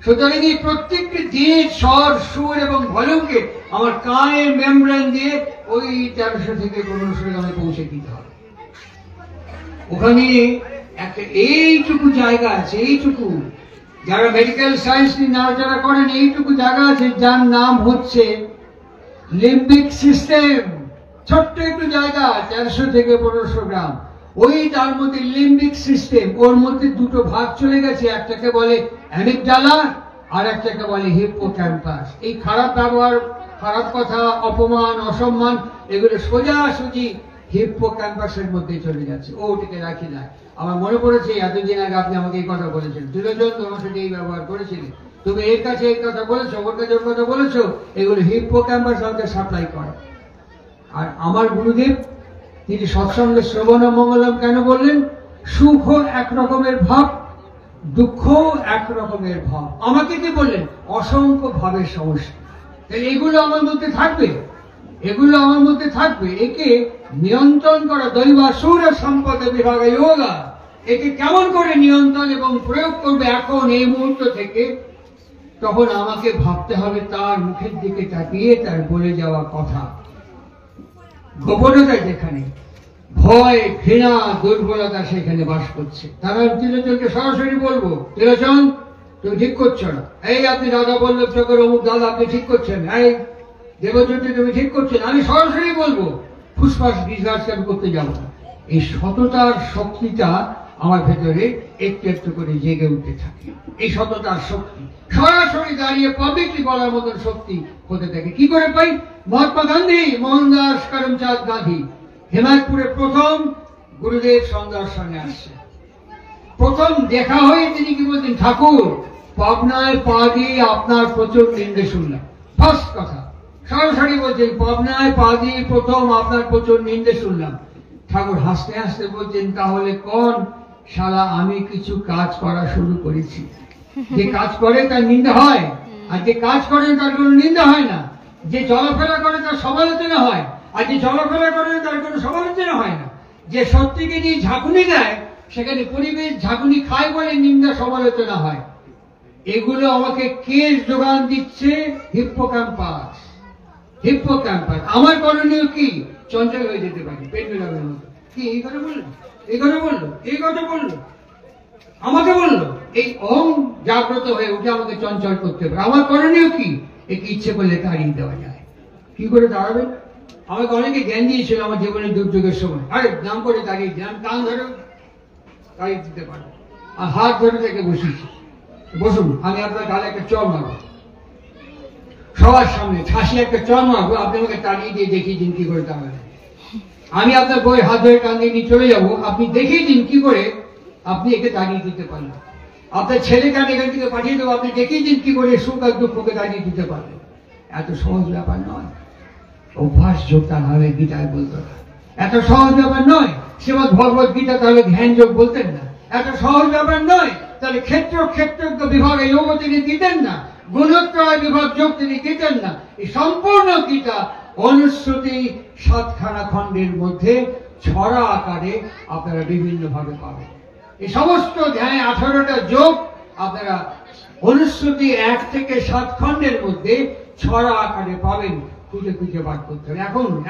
সুতরাং এই প্রত্যেকটি দিনের স্বর, সুর এবং ভলিউমকে আমার কানের মেমব্রেন দিয়ে ওই 1300 থেকে 1500 গ্রামে পৌঁছে দিতে হবে। ওখানে একটা এইটুকু জায়গা আছে, এইটুকু, যারা মেডিকেল সায়েন্স নিয়ে নাড়াচাড়া করেন, এইটুকু জায়গা আছে যার নাম হচ্ছে লিম্বিক সিস্টেম। ছোট্ট একটু জায়গা, 1300 থেকে 1500 গ্রাম। ওই তার মধ্যে লিম্বিক সিস্টেম, ওর মধ্যে দুটো ভাগ চলে গেছে, একটাকে বলে অ্যামিগডালা আর একটাকে বলে হিপ্পোক্যাম্পাস। এই খারাপ ব্যবহার, খারাপ কথা, অপমান, অসম্মান এগুলো সোজাসুজি হিপ্পোক্যাম্পাসের মধ্যে চলে যাচ্ছে। ওটিকে রাখি না। আমার মনে পড়েছে এতদিন আগে আপনি আমাকে এই কথা বলেছেন, দুজন তোমার সাথে এই ব্যবহার করেছিলেন, তুমি এর কাছে এই কথা বলেছো, ওর কাছে ওর কথা বলেছো, এগুলো হিপ্পোক্যাম্পাস আমাকে সাপ্লাই করে। আর আমার গুরুদেব তিনি সৎসঙ্গে শ্রবণ মঙ্গলম কেন বললেন? সুখ এক রকমের ভাব, দুঃখ এক রকমের ভাব। আমাকে কি বললেন? অসংখ্য ভাবের সমষ্টি। তাহলে এগুলো আমার মধ্যে থাকবে, এগুলো আমার মধ্যে থাকবে। একে নিয়ন্ত্রণ করা, দৈবাসুর সম্পদে বিভাগ যোগা, একে কেমন করে নিয়ন্ত্রণ এবং প্রয়োগ করবে এখন এই মুহূর্ত থেকে, তখন আমাকে ভাবতে হবে তার মুখের দিকে তাকিয়ে তার বলে যাওয়া কথা। গোপনতা যেখানে, ভয়, ঘৃণা, দুর্বলতা সেখানে বাস করছে। তারা ত্রিলোচনকে সরাসরি বলবো, ত্রিলোচন তুমি ঠিক করছো না, এই আপনি দাদা বললো চোখের অমুক দাদা আপনি ঠিক করছেন, এই দেবজ্যোতি তুমি ঠিক করছেন, আমি সরাসরি বলবো, ফুসফাস রিসার্চ আমি করতে যাবো না। এই সততার শক্তিটা আমার ভেতরে একটু একটু করে জেগে উঠতে থাকে। এই সততার শক্তি সরাসরি দাঁড়িয়ে পাবলিকলি বলার মতন শক্তি হতে থাকে। কি করে পাই? মহাত্মা গান্ধী, মোহনদাস করমচাঁদ গান্ধী হেমায়তপুরে প্রথম গুরুদেব সন্দর্শনে আসছে। প্রথম দেখা হয়ে তিনি কি বলছেন? ঠাকুর, পাবনায় পা দিয়ে আপনার প্রচুর নিন্দে শুনলাম। ফার্স্ট কথা সরাসরি বলছেন, পাবনায় পা দিয়ে প্রথম আপনার প্রচুর নিন্দে শুনলাম। ঠাকুর হাসতে হাসতে বলছেন, তাহলে কোন শালা আমি কিছু কাজ করা শুরু করেছি। যে কাজ করে তার নিন্দা হয়, আর যে কাজ করে তার কোনো নিন্দা হয় না। যে চলাফেরা করে তার সমালোচনা হয়, আর যে চলাফেরা করে তার কোনো সমালোচনা হয় না। যে সত্যিকে নিয়ে ঝাঁকুনি দেয় সেখানে পরিবেশ ঝাঁকুনি খায় বলে নিন্দা সমালোচনা হয়। এগুলো আমাকে কে যোগান দিচ্ছে? হিপ্পোক্যাম্পাস। হিপ্পোক্যাম্পাস। আমার করণীয় কি? চঞ্চল হয়ে যেতে পারি পেন্ডুলামের মতো। কি এই কথা বললো, এই কথা বললো, এই কথা বললো, আমাকে বললো। এই অহং জাগ্রত হয়ে উঠে আমাকে চঞ্চল করতে পারে। আমার করণীয় কি? একে ইচ্ছে করলে তাড়িয়ে দেওয়া যায়। কি করে দাঁড়াবে? আমাকে অনেকে জ্ঞান দিয়েছিল আমার জীবনের দুর্যোগের সময়। আরে নাম করে দাঁড়িয়ে দিলাম, কান ধরে তাড়িয়ে দিতে পারবো, আর হাত ধরে থেকে বসিয়েছি, বসুন আমি আপনার গালে একটা চর মারবো, সবার সামনে ঠাসি একটা চর মারবো, আপনি আমাকে তাড়িয়ে দিয়ে দেখিয়ে দিন কি করে দাঁড়াবে। আমি আপনার বই হাত ধরে টান দিয়ে নিয়ে চলে যাবো, আপনি দেখিয়ে দিন কি করে আপনি একে তাড়িয়ে দিতে পারলেন। আপনার ছেলেকে আমি এখান থেকে পাঠিয়ে দেবো, আপনি দেখিয়ে দিন কি করে সুখ আর দুঃখকে দাঁড়িয়ে দিতে পারবে। এত সহজ ব্যাপার নয়। অভ্যাস যোগ তাহলে গীতায় বলতো না, এত সহজ ব্যাপার নয়। শ্রীমদ ভগবত গীতা তাহলে ধ্যান যোগ বলতেন না, এত সহজ ব্যাপার নয়। তাহলে ক্ষেত্রজ্ঞ বিভাগে যোগ তিনি দিতেন না, গুণত্রয় বিভাগ যোগ তিনি দিতেন না। এই সম্পূর্ণ গীতা অনুশ্রুতি 7খানা খণ্ডের মধ্যে ছড়া আকারে আপনারা বিভিন্ন ভাবে পাবেন। এই সমস্ত ধ্যান 18টা যোগ আপনারা অনুশ্রুতি 1 থেকে 7 খণ্ডের মধ্যে ছড়া আকারে পাবেন। খুঁজে খুঁজে বার করতে হবে।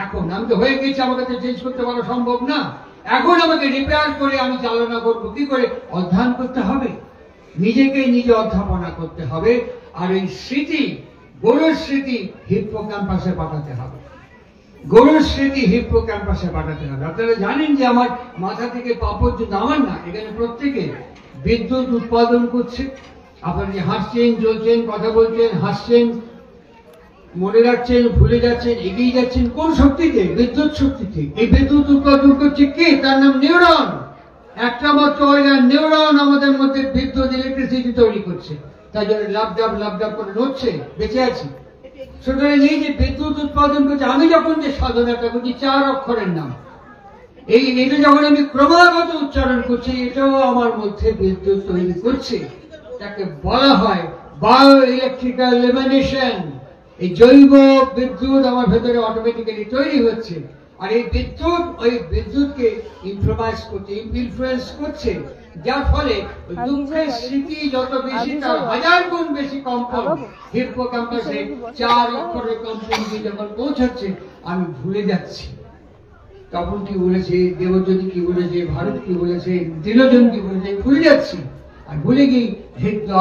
এখন আমি তো হয়ে গেছি, আমাকে তো চেঞ্জ করতে পারা সম্ভব না। এখন আমাকে রিপেয়ার করে আমি চালনা করবো কি করে? অধ্যয়ন করতে হবে, নিজেকে নিজে অধ্যাপনা করতে হবে। আর এই স্মৃতি, গৌরব স্মৃতি হিপ্পোক্যাম্পাসে পাঠাতে হবে। গৌরব স্মৃতি হিপ্পোক্যাম্পাসে পাঠাতে হবে। আপনারা জানেন যে আমার মাথা থেকে পা পর্যন্ত, আমার না, এখানে প্রত্যেকে বিদ্যুৎ উৎপাদন করছে। আপনারা যে হাসছেন, চলছেন, কথা বলছেন, হাসছেন, মনে রাখছেন, ভুলে যাচ্ছেন, এগিয়ে যাচ্ছেন, কোন শক্তিতে? বিদ্যুৎ শক্তিতে। এই বিদ্যুৎ উৎপাদন করছে কে? তার নাম নিউরন। একটা মাত্র নিউরন আমাদের মধ্যে বিদ্যুৎ, ইলেকট্রিসিটি তৈরি করছে। তাই জন্য লাভ করে নড়ছে, বেঁচে আছি। সুতরাং এই যে বিদ্যুৎ উৎপাদন করছে, আমি যখন যে সাধনাটা করছি 4 অক্ষরের নাম, এটা যখন আমি ক্রমাগত উচ্চারণ করছি, এটাও আমার মধ্যে বিদ্যুৎ তৈরি করছে। তাকে বলা হয় বায়ো ইলেকট্রিক্যাল এমানেশন। এই জৈব বিদ্যুৎ আমার ভেতরে অটোমেটিক্যালি তৈরি হচ্ছে। আর এই বিদ্যুৎ ওই বিদ্যুৎকে ইনফ্লুয়েন্স করছে, যার ফলে দুঃখের স্মৃতি যত বেশি, তার 1000 গুণ বেশি কম্পন হিপ্পোক্যাম্পাসে 4 অক্ষরের কম্পন যখন পৌঁছাচ্ছে, আমি ভুলে যাচ্ছি তখন কি বলেছে, দেবজ্যোতি কি বলেছে, ভারত কি বলেছে, তিলোজন কি বলেছে, ভুলে যাচ্ছি। আর ভুলে গিয়ে হৃদয়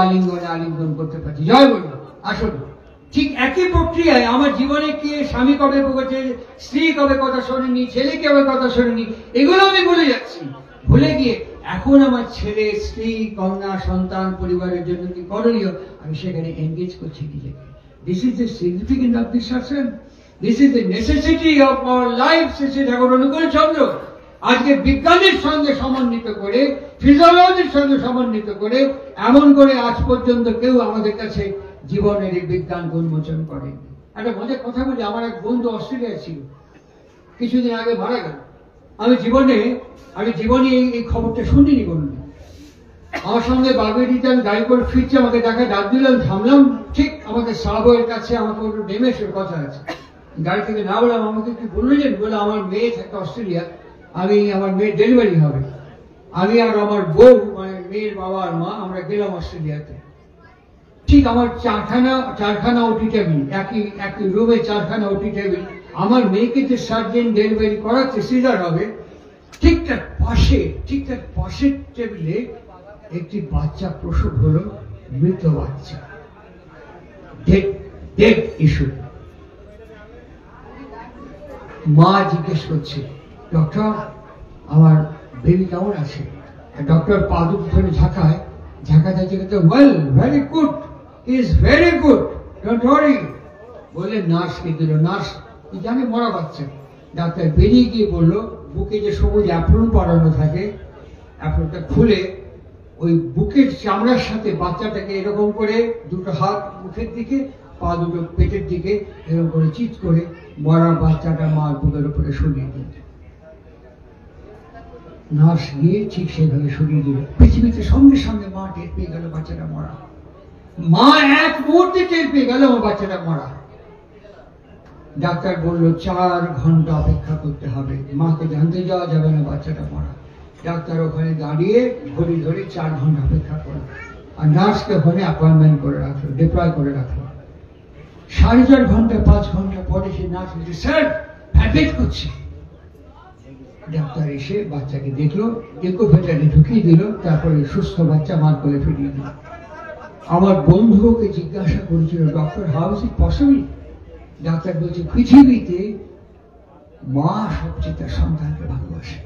আলিঙ্গন করতে পারছি। জয় বলুন। আসলে ঠিক একই প্রক্রিয়ায় আমার জীবনে কি স্বামী কবে বলেছে, স্ত্রী কবে কথা শোনেনি, ছেলে কবে কথা শোনেনি, এগুলো আমি ভুলে যাচ্ছি। ভুলে গিয়ে এখন আমার ছেলে, স্ত্রী, কন্যা, সন্তান, পরিবারের জন্য কি করণীয়, আমি সেখানে এনগেজ করছি নিজেকে। This is the significance of this শাসন, this is the necessity of our life. Shri Thakur Anukul Chandra আজকে বিজ্ঞানের সঙ্গে সমন্বিত করে, ফিজিওলজির সঙ্গে সমন্বিত করে, এমন করে আজ পর্যন্ত কেউ আমাদের কাছে জীবনের এই বিজ্ঞান উন্মোচন করেন। একটা মজার কথা বলি, আমার এক বন্ধু অস্ট্রেলিয়ায় ছিল, কিছুদিন আগে মারা গেল। আমি জীবনে এই খবরটা শুনিনি বলুন। আমার সঙ্গে বাগুইটিতে আমি গাড়ি করে ফিরছি, আমাকে তাকে ডাক দিলাম, থামলাম, ঠিক আমাদের সাবওয়ের কাছে। আমাকে একটু ডেমেশের কথা আছে, গাড়ি থেকে নামলাম। আমাকে কি বললেন, বলে আমার মেয়ে থাকে অস্ট্রেলিয়া, আমার মেয়ের ডেলিভারি হবে, আমি আর আমার বউ, মানে মেয়ের বাবা আর মা, আমরা গেলাম অস্ট্রেলিয়াতে। ঠিক আমার চারখানা ওটি টেবিল, একই রুমে 4খানা ওটি টেবিল। আমার মেয়েকে যে সার্জেন ডেলিভারি করাচ্ছে, সিজার হবে, ঠিক তার পাশের টেবিলে একটি বাচ্চা প্রসব হলো, মৃত বাচ্চা, ডেড ইস্যু। মা জিজ্ঞেস করছে, ডক্টর আমার বেবি কেমন আছে? ডক্টর পা দুটো ধরে ঝাঁকাতে, well, very good, is very good, don't worry. বলে নার্সকে দিল, নার্স জানে মরা বাচ্চা। ডাক্তার বেরিয়ে গিয়ে বললো, বুকে যে সবুজ অ্যাপ্রন পরানো থাকে, অ্যাপ্রনটা খুলে ওই বুকের চামড়ার সাথে বাচ্চাটাকে এরকম করে, দুটো হাত মুখের দিকে, পা দুটো পেটের দিকে, এরকম করে চিৎ করে মরা বাচ্চাটা মার বুকের উপরে সরিয়ে দিল। নার্স গিয়ে ঠিক সেভাবে সরিয়ে দিল। পৃথিবীতে সঙ্গে সঙ্গে মা টের পেয়ে গেল বাচ্চাটা মরা। মা এক মুহূর্তে টের পেয়ে গেল আমার বাচ্চাটা মরা। ডাক্তার বলল 4 ঘন্টা অপেক্ষা করতে হবে, মাকে জানতে যাওয়া যাবে না বাচ্চাটা মরা। ডাক্তার ওখানে দাঁড়িয়ে ঘড়ি ধরে 4 ঘন্টা অপেক্ষা করলো, আর নার্সকে ওখানে অ্যাপয়েন্টমেন্ট করে রাখলো, ডিপ্লয় করে রাখলো। 4.5 ঘন্টা 5 ঘন্টা পরে সে নার্স বলছে, স্যার ভ্যাপিট করছে। ডাক্তার এসে বাচ্চাকে দেখলো, ইনকিউবেটরে ঢুকিয়ে দিল, তারপরে সুস্থ বাচ্চা মার কোলে ফিরিয়ে দিল। আমার বন্ধুকে জিজ্ঞাসা করেছিল, doctor how is it possible? Doctor বলছে, পৃথিবীতে মা সবচেয়ে তার সন্তানকে ভালোবাসে,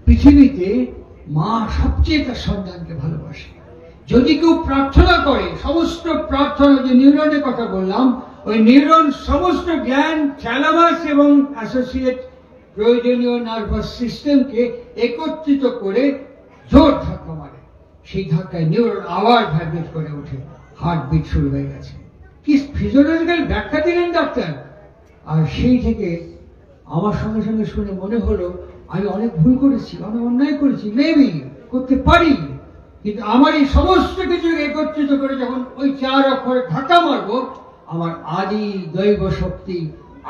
পৃথিবীতে মা সবচেয়ে তার সন্তানকে ভালোবাসে। যদি কেউ প্রার্থনা করে, সমস্ত প্রার্থনা, যে নিউরনের কথা বললাম, ওই নিউরন সমস্ত জ্ঞান, থ্যালামাস এবং অ্যাসোসিয়েট প্রয়োজনীয় নার্ভাস সিস্টেমকে একত্রিত করে জোর ধাক্কা মারে। সেই ধাক্কায় নিউরন আবার ভাইব্রেট করে ওঠে, হার্টবিট শুরু হয়ে গেছে। কি ফিজিওলজিক্যাল ব্যাখ্যা দিলেন ডাক্তার। আর সেই থেকে আমার সঙ্গে সঙ্গে শুনে মনে হলো আমি অনেক ভুল করেছি, অনেক অন্যায় করেছি, মেবি করতে পারি, কিন্তু আমার এই সমস্ত কিছু একত্রিত করে যখন ওই 4 অক্ষরে ধাক্কা মারবো, আমার আদি দৈব শক্তি,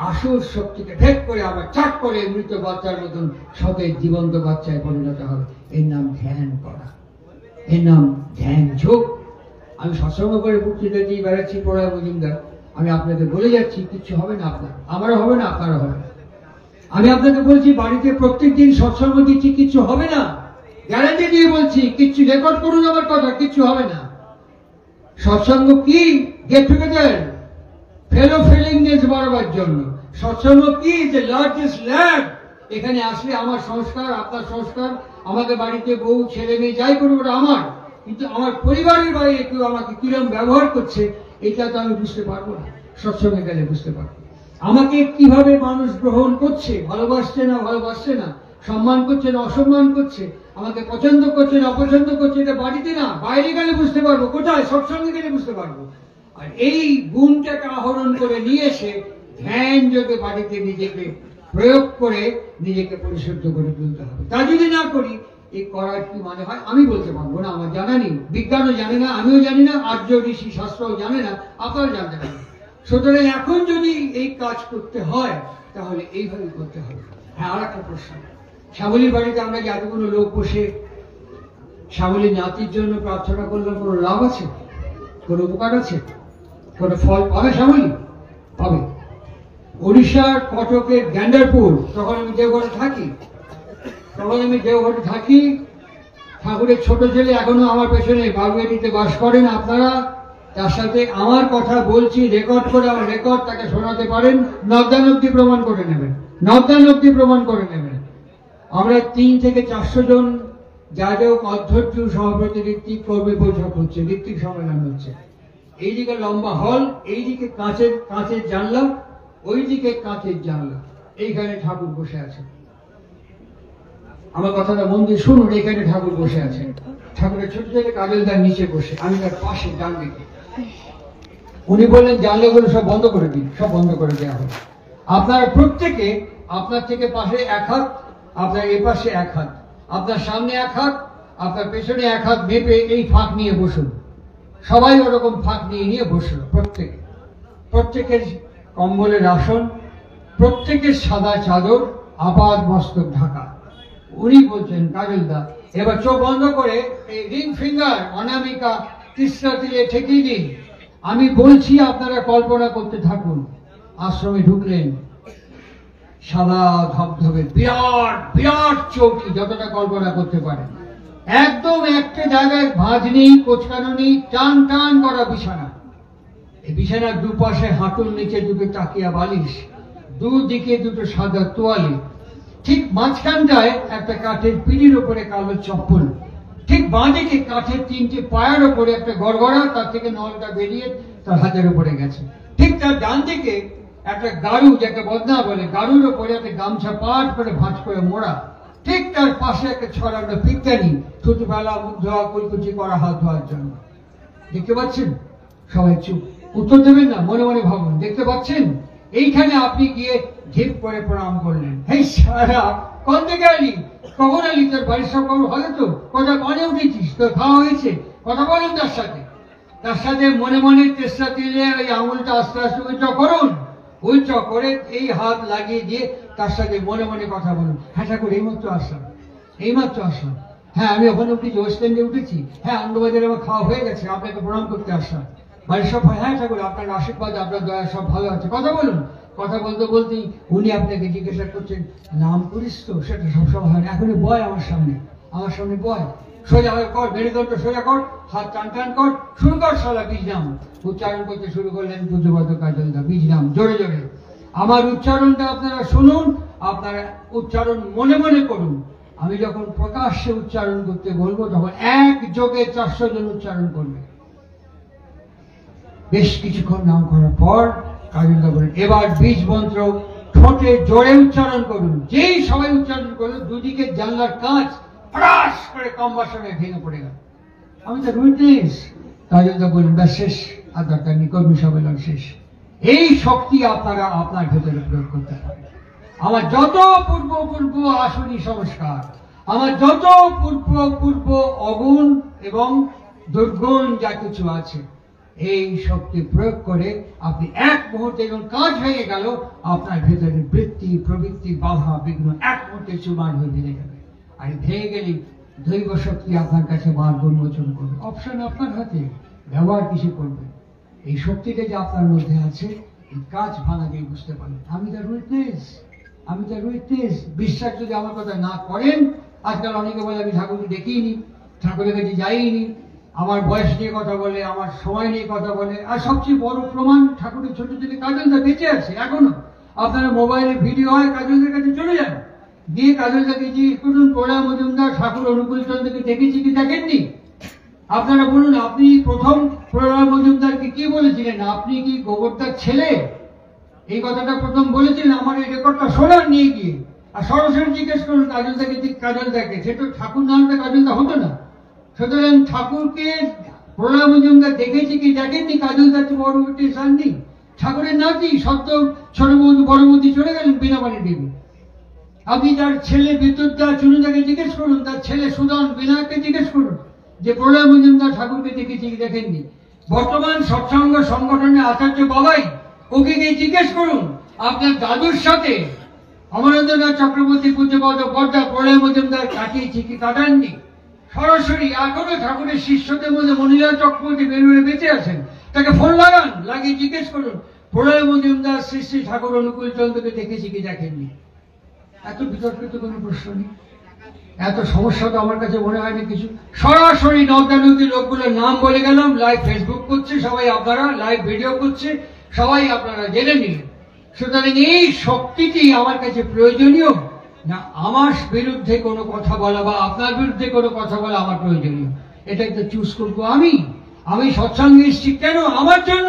আসল শক্তিকে ভেদ করে আবার চাট করে মৃত বাচ্চার মতন সতেজ জীবন্ত বাচ্চায় পরিণত হবে। এর নাম ধ্যান করা, এর নাম ধ্যান যোগ। আমি সৎসঙ্গ করে বক্তৃতা দিয়ে বেড়াচ্ছি প্রণয় মজুমদার, আমি আপনাকে বলে যাচ্ছি কিচ্ছু হবে না, আপনার আমারও হবে না, আপনারও হবে না। আমি আপনাকে বলছি বাড়িতে প্রত্যেকদিন সৎসঙ্গ দিচ্ছি, কিচ্ছু হবে না, গ্যারান্টি দিয়ে বলছি। কিচ্ছু রেকর্ড করুন আমার কথা, কিচ্ছু হবে না। সৎসঙ্গ কি? গেট টুগেদার, ফেলো ফিলিংনেস বাড়াবার জন্য। সৎসঙ্গ কি? যে লার্জেস্ট ল্যাব। এখানে আসলে আমার সংস্কার, আপনার সংস্কার, আমাকে বাড়িতে বউ ছেলে মেয়ে যাই করবো ওটা আমার, কিন্তু আমার পরিবারের বাইরে কেউ আমাকে কিরম ব্যবহার করছে এটা তো আমি বুঝতে পারবো না, সৎসঙ্গে গেলে বুঝতে পারবো। আমাকে কিভাবে মানুষ গ্রহণ করছে, ভালোবাসছে না ভালোবাসছে না, সম্মান করছে না অসম্মান করছে, আমাকে পছন্দ করছে না অপছন্দ করছে, এটা বাড়িতে না বাইরে গেলে বুঝতে পারবো। কোথায়? সৎসঙ্গে গেলে বুঝতে পারবো। আর এই গুণটাকে আহরণ করে নিয়ে এসে ধ্যান যোগে বাড়িতে নিজেকে প্রয়োগ করে নিজেকে পরিশুদ্ধ করে তুলতে হবে। তা যদি না করি, এই করার কি মানে হয় আমি বলতে পারবো না, আমার জানা নেই, বিজ্ঞানও জানে না, আমিও জানি না, আর্য ঋষি শাস্ত্রও জানে না, আপনারা জানতে পারেন। সুতরাং এখন যদি এই কাজ করতে হয় তাহলে এইভাবে করতে হবে। হ্যাঁ, আর একটা প্রশ্ন, শ্যামলীর বাড়িতে আমরা যে এতগুলো লোক বসে শ্যামলীর নাতির জন্য প্রার্থনা করলাম, কোনো লাভ আছে? কোনো উপকার আছে? কোনো ফল পাবে শ্যামলী? পাবে। উড়িষ্যার কটকের গ্যান্ডারপুর, তখন আমি দেওঘরে থাকি, ঠাকুরের ছোট ছেলে এখনো আমার পেছনে বাগুয়াটিতে বাস করেন। আপনারা তার সাথে আমার কথা বলছি রেকর্ড করে, আমার রেকর্ড তাকে শোনাতে পারেন, নবদান অব্দি প্রমাণ করে নেবেন, নবদান অব্দি প্রমাণ করে নেবেন। আমরা 3 থেকে 400 জন যাদব অধ্যক্ষ সভাপতি ঋত্বিক কর্মী বৈঠক হচ্ছে, ঋত্বিক সম্মেলন হচ্ছে। এইদিকে লম্বা হল, এইদিকে কাঁচের জানলা, ওইদিকে কাঁচের জানলা, এইখানে ঠাকুর বসে আছে। আমার কথাটা মন দিয়ে শুনুন, এখানে ঠাকুর বসে আছে, ঠাকুরের ছোট ছেলে কাজলদার নিচে বসে, আমি তার পাশে ডান দিকে। উনি বললেন জানলাগুলো সব বন্ধ করে দিন, সব বন্ধ করে দেওয়া হবে। আপনারা প্রত্যেকে আপনার থেকে পাশে 1 হাত, আপনার এ পাশে 1 হাত, আপনার সামনে 1 হাত, আপনার পেছনে 1 হাত মেপে এই ফাঁক নিয়ে বসুন। সবাই ওরকম ফাঁক নিয়ে বসলো, প্রত্যেকের কম্বলের আসন, প্রত্যেকের সাদা চাদর, আপাদ মস্তক ঢাকা। উনি বলছেন কাজলদা এবার চোখ বন্ধ করে এই রিং ফিঙ্গার অনামিকা তিসরা তিলে ঠেকিয়ে দিন। আমি বলছি আপনারা কল্পনা করতে থাকুন। আশ্রমে ঢুকলেন, সাদা ধবধবে বিরাট বিরাট চৌকি, যতটা কল্পনা করতে পারেন, একদম একটা জায়গায় ভাঁজ নেই, কোচকানো নেই, টান টান করা বিছানা। এই বিছানার দুপাশে হাঁটুর নিচে 2টো তাকিয়া বালিশ, দুদিকে 2টো সাদা তোয়ালে, ঠিক মাঝখানটায় একটা কাঠের পিঁড়ির ওপরে কালো চপ্পল, ঠিক বাঁদিকে কাঠের 3টে পায়ের ওপরে একটা গড়গড়া, তার থেকে নলটা বেরিয়ে তার হাতের উপরে গেছে। ঠিক তার ডান দিকে একটা গাড়ু, যাকে বদনা বলে, গাড়ুর ওপরে একটা গামছা পাট করে ভাঁজ করে মোড়া। ঠিক তার পাশে একটা ছড়ানো পিত্তানি, থুতুফেলা, মুখ ধোয়া, কুলকুচি করা, হাত ধোয়ার জন্য। দেখতে পাচ্ছেন? সবাই চুপ, উত্তর দেবেন না, মনে মনে ভাবুন দেখতে পাচ্ছেন। এইখানে আপনি গিয়ে ঢিপ করে প্রণাম করলেন, এই সারা কোন থেকে আলি, কখন আলি, তোর বাড়ির সব খবর হলো তো, কথা কনে উঠেছিস, তোর খাওয়া হয়েছে, কথা বলুন তার সাথে মনে মনে তেসরা তিলে ওই আঙুলটা আস্তে আস্তে উইচা করুন, উইচা করে এই হাত লাগিয়ে দিয়ে তার সাথে মনে মনে কথা বলুন। হ্যাঁ ঠাকুর এইমাত্র আসলাম, হ্যাঁ আমি ওখানে উঠেছি, ওয়েস্ট এন্ডে উঠেছি, হ্যাঁ আনন্দবাজারে আমার খাওয়া হয়ে গেছে, আপনাকে প্রণাম করতে আসলাম, বাড়ির সব, হ্যাঁ ঠাকুর আপনার আশীর্বাদ, আপনার দয়া, সব ভালো আছে, কথা বলুন। কথা বলতে বলতেই উনি আপনাকে জিজ্ঞাসা করছেন নাম করিস তো, সেটা সবসময় হয় না, এখনই বয় আমার সামনে বয়, সোজা হয়ে কর, মেরুদণ্ড সোজা কর, হাত টান টান কর, শুরু কর শালা বীজ নাম। উচ্চারণ করতে শুরু করলেন পূজ্যপাদ কাজলদা, বীজ নাম জোরে জোরে। আমার উচ্চারণটা আপনারা শুনুন, আপনারা উচ্চারণ মনে মনে করুন। আমি যখন প্রকাশ্যে উচ্চারণ করতে বলবো তখন একযোগে 400 জন উচ্চারণ করবে। বেশ কিছুক্ষণ নাম করার পর কাজলদা বলেন এবার বীজ মন্ত্র ঠোঁটে জোরে উচ্চারণ করুন। যেই সবাই উচ্চারণ করলো, দুদিকে জানলার কাঁচ ফরাস করে কম্বাসনে ভেঙে পড়ে গেল। আমি তো উইটনেস। কাজলদা বললেন ব্যাস শেষ, আর দরকার নেই, কর্মী সম্মেলন শেষ। এই শক্তি আপনারা আপনার ভেতরে প্রয়োগ করতে পারেন। আমার যত পূর্ব আসনী সংস্কার, আমার যত পূর্ব অগুণ এবং দুর্গুণ যা কিছু আছে, এই শক্তি প্রয়োগ করে আপনি এক মুহূর্তে, এবং কাজ হয়ে গেল, আপনার ভেতরে বৃত্তি প্রবৃত্তি বাধা বিঘ্ন এক মুহূর্তে চূর্ণ হয়ে ভেঙে যাবে। আর ভেঙে গেলে দৈব শক্তি আপনার কাছে মার্গ উন্মোচন করবে। অপশন আপনার হাতে, ব্যবহার কিছু করবে। এই শক্তিটা যে আপনার মধ্যে আছে, এই কাজ ভাঙা দিয়ে বুঝতে পারেন। আমি তার উইটনেস, আমি তার উইটনেস। বিশ্বাস যদি আমার কথা না করেন, আজকাল অনেকে বলে আমি ঠাকুরকে দেখিনি, ঠাকুরের কাছে যাইনি, আমার বয়স নিয়ে কথা বলে, আমার সময় নিয়ে কথা বলে। আর সবচেয়ে বড় প্রমাণ, ঠাকুরের ছোট ছেলে কাজলদা বেঁচে আছে এখনো। আপনারা মোবাইলে ভিডিও হয়, কাজলদার কাছে চলে যান, গিয়ে কাজলদাকে জিজ্ঞেস করুন, প্রলয় মজুমদার ঠাকুর অনুকূল চন্দ্রকে দেখেছি কি দেখেননি? আপনারা বলুন, আপনি প্রথম প্রলয় মজুমদারকে কি বলেছিলেন? আপনি কি গোবরদার ছেলে? এই কথাটা প্রথম বলেছিলেন। আমার এই রেকর্ডটা শোনান নিয়ে গিয়ে, আর সরাসরি জিজ্ঞেস করুন কাজলদাকে। সে তো ঠাকুর নামটা কাজলদা হতো না। সুতরাং ঠাকুরকে প্রলয় মজুমদার দেখেছি কি দেখেননি, কাজলদার বড় নেই। ঠাকুরের নাতি সত্য ছোট বৌদি বড় বৌদি চলে গেলেন বীণাপাণি দেবী। আপনি তার ছেলে বিদ্যুৎদা চুনুদাকে জিজ্ঞেস করুন, তার ছেলে সুদন বিনায়ককে জিজ্ঞেস করুন যে প্রলয় মজুমদার ঠাকুরকে দেখেছি কি দেখেননি। বর্তমান সৎসঙ্গ সংগঠনের আচার্য বাবাই, ওকে গিয়ে জিজ্ঞেস করুন আপনার দাদুর সাথে অমরেন্দ্রনাথ চক্রবর্তী পূজ্যপদ পর্দা প্রলয় মজুমদার কাটিয়েছি কি কাটাননি। সরাসরি এখনো ঠাকুরের শিষ্যদের মধ্যে মনিলাল চক্রবর্তী বেরোয় বেঁচে আছেন, তাকে ফোন লাগান, লাগিয়ে জিজ্ঞেস করুন প্রলয় মজুমদার শ্রী শ্রী ঠাকুর অনুকূল চন্দ্রকে দেখেছি কি দেখেননি। এত বিতর্কিত কোনো প্রশ্ন নেই, এত সমস্যা তো আমার কাছে মনে হয়নি কিছু। সরাসরি নর্দানুকি লোকগুলোর নাম বলে গেলাম, লাইভ ফেসবুক করছে সবাই, আপনারা লাইভ ভিডিও করছে সবাই, আপনারা জেনে নিলেন। সুতরাং এই শক্তিটি আমার কাছে প্রয়োজনীয় না আমার বিরুদ্ধে কোনো কথা বলা বা আপনার বিরুদ্ধে কোনো কথা বলা আমার প্রয়োজনীয়? এটাই তো চুজ করবো আমি সৎসঙ্গে এসেছি কেন? আমার জন্য,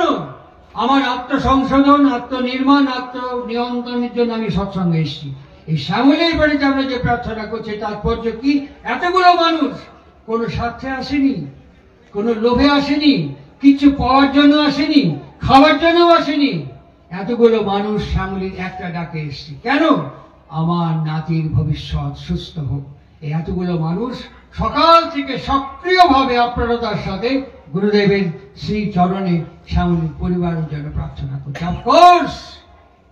আমার আত্মসংশোধন, আত্মনির্মাণ, আত্মনিয়ন্ত্রণের জন্য আমি সৎসঙ্গে এসেছি। এই শ্যামলের বাড়িতে আমরা যে প্রার্থনা করছি, তাৎপর্য কি? এতগুলো মানুষ কোনো স্বার্থে আসেনি, কোনো লোভে আসেনি, কিছু পাওয়ার জন্য আসেনি, খাওয়ার জন্য আসেনি। এতগুলো মানুষ শ্যামলির একটা ডাকে এসেছি কেন? আমার নাতির ভবিষ্যৎ সুস্থ হোক। এই এতগুলো মানুষ সকাল থেকে সক্রিয়ভাবে আপ্রাণতার সাথে গুরুদেবের শ্রী চরণে শ্যামলির পরিবারের জন্য প্রার্থনা করছে।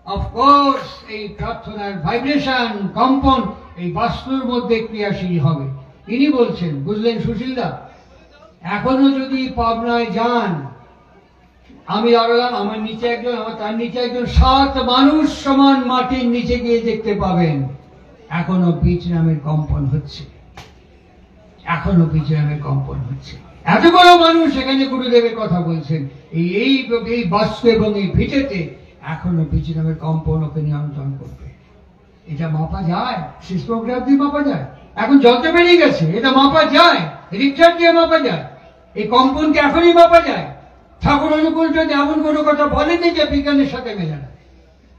অফকোর্স এই প্রার্থনার ভাইব্রেশন, কম্পন এই বাস্তুর মধ্যে ক্রিয়াশীল হবে। তিনি বলছেন, বুঝলেন সুশীলদা? এখনো যদি পাবনায় যান, আমি দাঁড়ালাম, আমার নিচে একজন, আমার তার নিচে একজন, 7 মানুষ সমান মাটির নিচে গিয়ে দেখতে পাবেন এখনো বীজ নামের কম্পন হচ্ছে, এখনো বীজ নামের কম্পন হচ্ছে। এতগুলো মানুষ এখানে গুরুদেবের কথা বলছেন, এই বাস্তু এবং এই ভিটেতে এখনো বীজ নামের কম্পন ওকে নিয়ন্ত্রণ করবে। এটা মাপা যায়, সিসমোগ্রাফ দিয়ে মাপা যায়, এখন যন্ত্র বেরিয়ে গেছে, এটা মাপা যায়, রিক্টার দিয়ে মাপা যায়, এই কম্পনকে এখনই মাপা যায়। ঠাকুর অনুকূল যদি এমন কোনো কথা বলেনি যে বিজ্ঞানের সাথে মেলে না।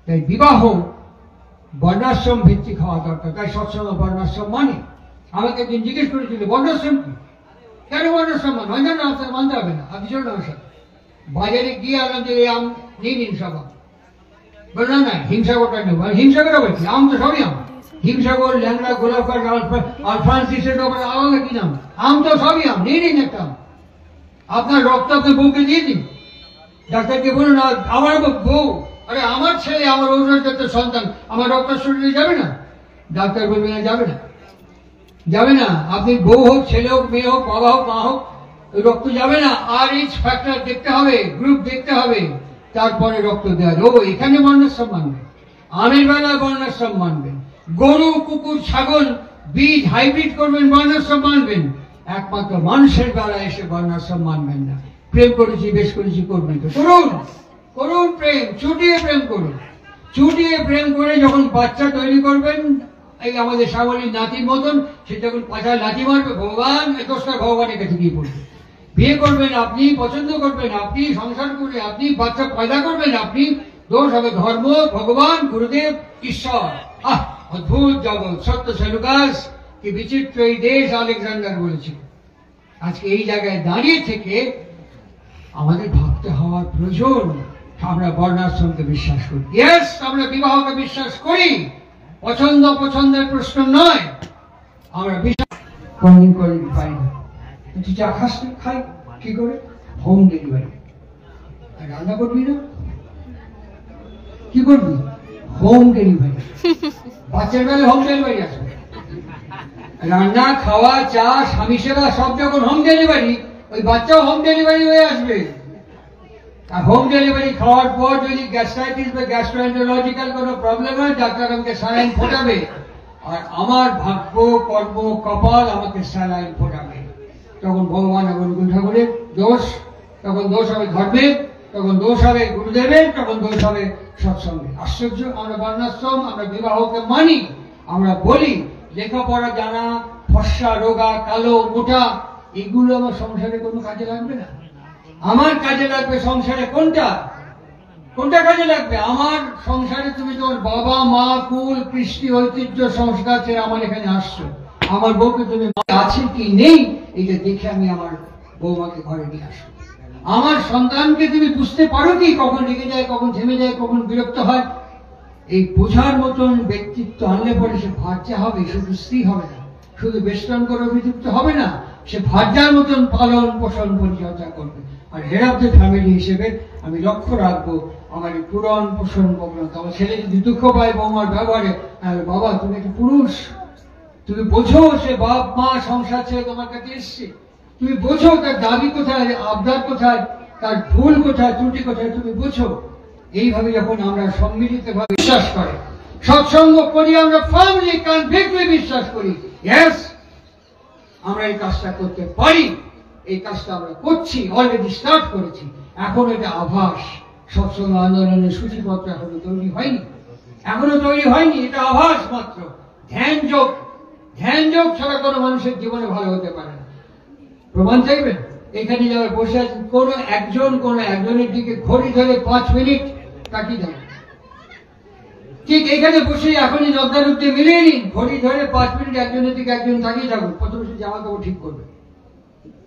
তাই বিবাহ বর্ণাশ্রম ভিত্তিক হওয়া দরকার, তাই সৎসঙ্গ বর্ণাশ্রম মানে। আমাকে একদিন জিজ্ঞেস করেছিল বর্ণাশ্রম কি, কেন বর্ণাশ্রম মানে? হয় না, আপনার মানতে হবে না, আপনি চলুন আমার সাথে। বাজারে গিয়ে আলাম যে আম নিয়ে নিন সব আম, বললাম না হিমসাগরটা নেব। হিমসাগরটা বলছি, আম তো সবই আম, হিমসাগর, ল্যাংড়া, গোলাপকার, আলফ্রান্সিসের আলাদা কি নাম, আম তো সবই আম, নিয়ে নিন একটা আম। আপনার রক্ত আপনার বউকে দিয়ে দিন, ডাক্তারকে বলুন আমার বউ, আরে আমার ছেলে, আমার অরুণাচলের সন্তান, আমার রক্ত শরীরে যাবে না? ডাক্তার বলবে না, যাবে না, যাবে না। আপনি বউ হোক, ছেলে হোক, মেয়ে হোক, বাবা হোক, মা হোক, রক্ত যাবে না। আর এইচ ফ্যাক্টর দেখতে হবে, গ্রুপ দেখতে হবে, তারপরে রক্ত দেওয়া যাবে। ও এখানে বর্ণাশ্রম মানবে, আমের বেলায় বর্ণাশ্রম মানবেন, গরু, কুকুর, ছাগল বীজ হাইব্রিড করবেন, বর্ণাশ্রম মানবেন। একমাত্র মানুষের বেলায় এসে বর্ণাশ্রম মানবেন না। প্রেম করেছি, বেশ করেছি, করবেন তো করুন, করুন প্রেম, চুটিয়ে প্রেম করুন। চুটিয়ে প্রেম করে যখন বাচ্চা তৈরি করবেন, এই আমাদের শ্যামলীর নাতির মতন, সে যখন পাছায় লাঠি মারবে, ভগবান এই দোষটা ভগবানের কাছে গিয়ে পড়বে। বিয়ে করবেন আপনি, পছন্দ করবেন আপনি, সংসার করে আপনি, বাচ্চা পয়দা করবেন আপনি, দোষ হবে ধর্ম, ভগবান, গুরুদেব, ঈশ্বর। অদ্ভুত জগৎ, সত্য সেলুকাস কি বিচিত্র এই দেশ, আলেকজান্ডার বলেছিল। আজকে এই জায়গায় দাঁড়িয়ে থেকে আমাদের ভাবতে হওয়ার প্রয়োজন, আমরা বর্ণাশ্রমকে বিশ্বাস করি। ইয়েস, আমরা বিবাহকে বিশ্বাস করি, পছন্দ পছন্দের প্রশ্ন নয়, আমরা বিশ্বাস কোনদিন করে পাই না। তুই চা খাস না, খাই কি করে? Home delivery. রান্না করবি না, কি করবি? Home delivery. বাচ্চার বেলা হোম ডেলিভারি আসবে, রান্না খাওয়া চা স্বামী সেবা সব যখন হোম ডেলিভারি, ওই বাচ্চাও হোম ডেলিভারি হয়ে আসবে। আর হোম ডেলিভারি খাওয়ার পর যদি গ্যাস্ট্রাইটিস বা গ্যাস্ট্রোএন্টারোলজিক্যাল কোনো প্রবলেম হয়, ডাক্তার আমাকে স্যালাইন ফোটাবে, আর আমার ভাগ্য কর্ম কপাল আমাকে স্যালাইন ফোটাবে। তখন ভগবান গুরু ঠাকুরের দোষ, তখন দোষ হবে ধর্মের, তখন দোষ হবে গুরুদেবের, তখন দোষ হবে সৎসঙ্গে। আশ্চর্য, আমরা বর্ণাশ্রম, আমরা বিবাহকে মানি, আমরা বলি লেখাপড়া জানা, ফর্সা রোগা কালো মোটা এগুলো আমার সংসারে কোনো কাজে লাগবে না। আমার কাজে লাগবে সংসারে কোনটা? কোনটা কাজে লাগবে? আমার সংসারে তুমি তোমার বাবা মা কুল কৃষ্টি ঐতিহ্য সংস্কার ছেড়ে আমার এখানে আসছো, আমার বউকে তুমি আছে কি নেই এটা দেখে আমি আমার বৌমাকে ঘরে নিয়ে আসবো। আমার সন্তানকে তুমি বুঝতে পারো কি কখন রেগে যায়, কখন থেমে যায়, কখন বিরক্ত হয়? এই বোঝার মতন ব্যক্তিত্ব আনলে পরে সে ভার্যা হবে, শুধু স্ত্রী হবে না, শুধু বেষ্টন করে অভিযুক্ত হবে না, সে ভার্যার মতন পালন পোষণ পরিচর্যা করবে। আর হেড অফ দ্য ফ্যামিলি হিসেবে আমি লক্ষ্য রাখবো আমার এই পুরন পোষণ প্রবণতা। আমার ছেলে যদি দুঃখ পায় বৌমার ব্যবহারে, বাবা তুমি একটা পুরুষ, তুমি বোঝো সে বাপ মা সংসার ছেড়ে তোমার কাছে এসছে, তুমি বোঝো তার দাবি কোথায়, আবদার কোথায়, তার ভুল কোথায়, ত্রুটি কোথায়, তুমি বোঝো। এইভাবে যখন আমরা সম্মিলিত ভাবে বিশ্বাস করি, সৎসঙ্গ করি, আমরা ফার্মলি কনভিক্টলি বিশ্বাস করি, ইয়েস আমরা এই কাজটা করতে পারি, এই কাজটা আমরা করছি, অলরেডি স্টার্ট করেছি। এখন এটা আভাস, সৎসঙ্গ আন্দোলনের সূচিপত্র এখনো তৈরি হয়নি, এটা আভাস মাত্র। ধ্যান যোগ ছাড়া কোনো মানুষের জীবনে ভালো হতে পারে না। প্রমাণ চাইবেন? এখানে যারা বসে আছেন, কোনো একজনের দিকে ঘড়ি ধরে 5 মিনিট তাকিয়ে দেন, ঠিক এখানে বসে এখনই নজরুদ্দে মিলিয়ে নিন, ঘড়ি ধরে 5 মিনিট একজনের দিকে একজন তাকিয়ে থাকুন। প্রথমে সে জামা কাপড় ঠিক করবে,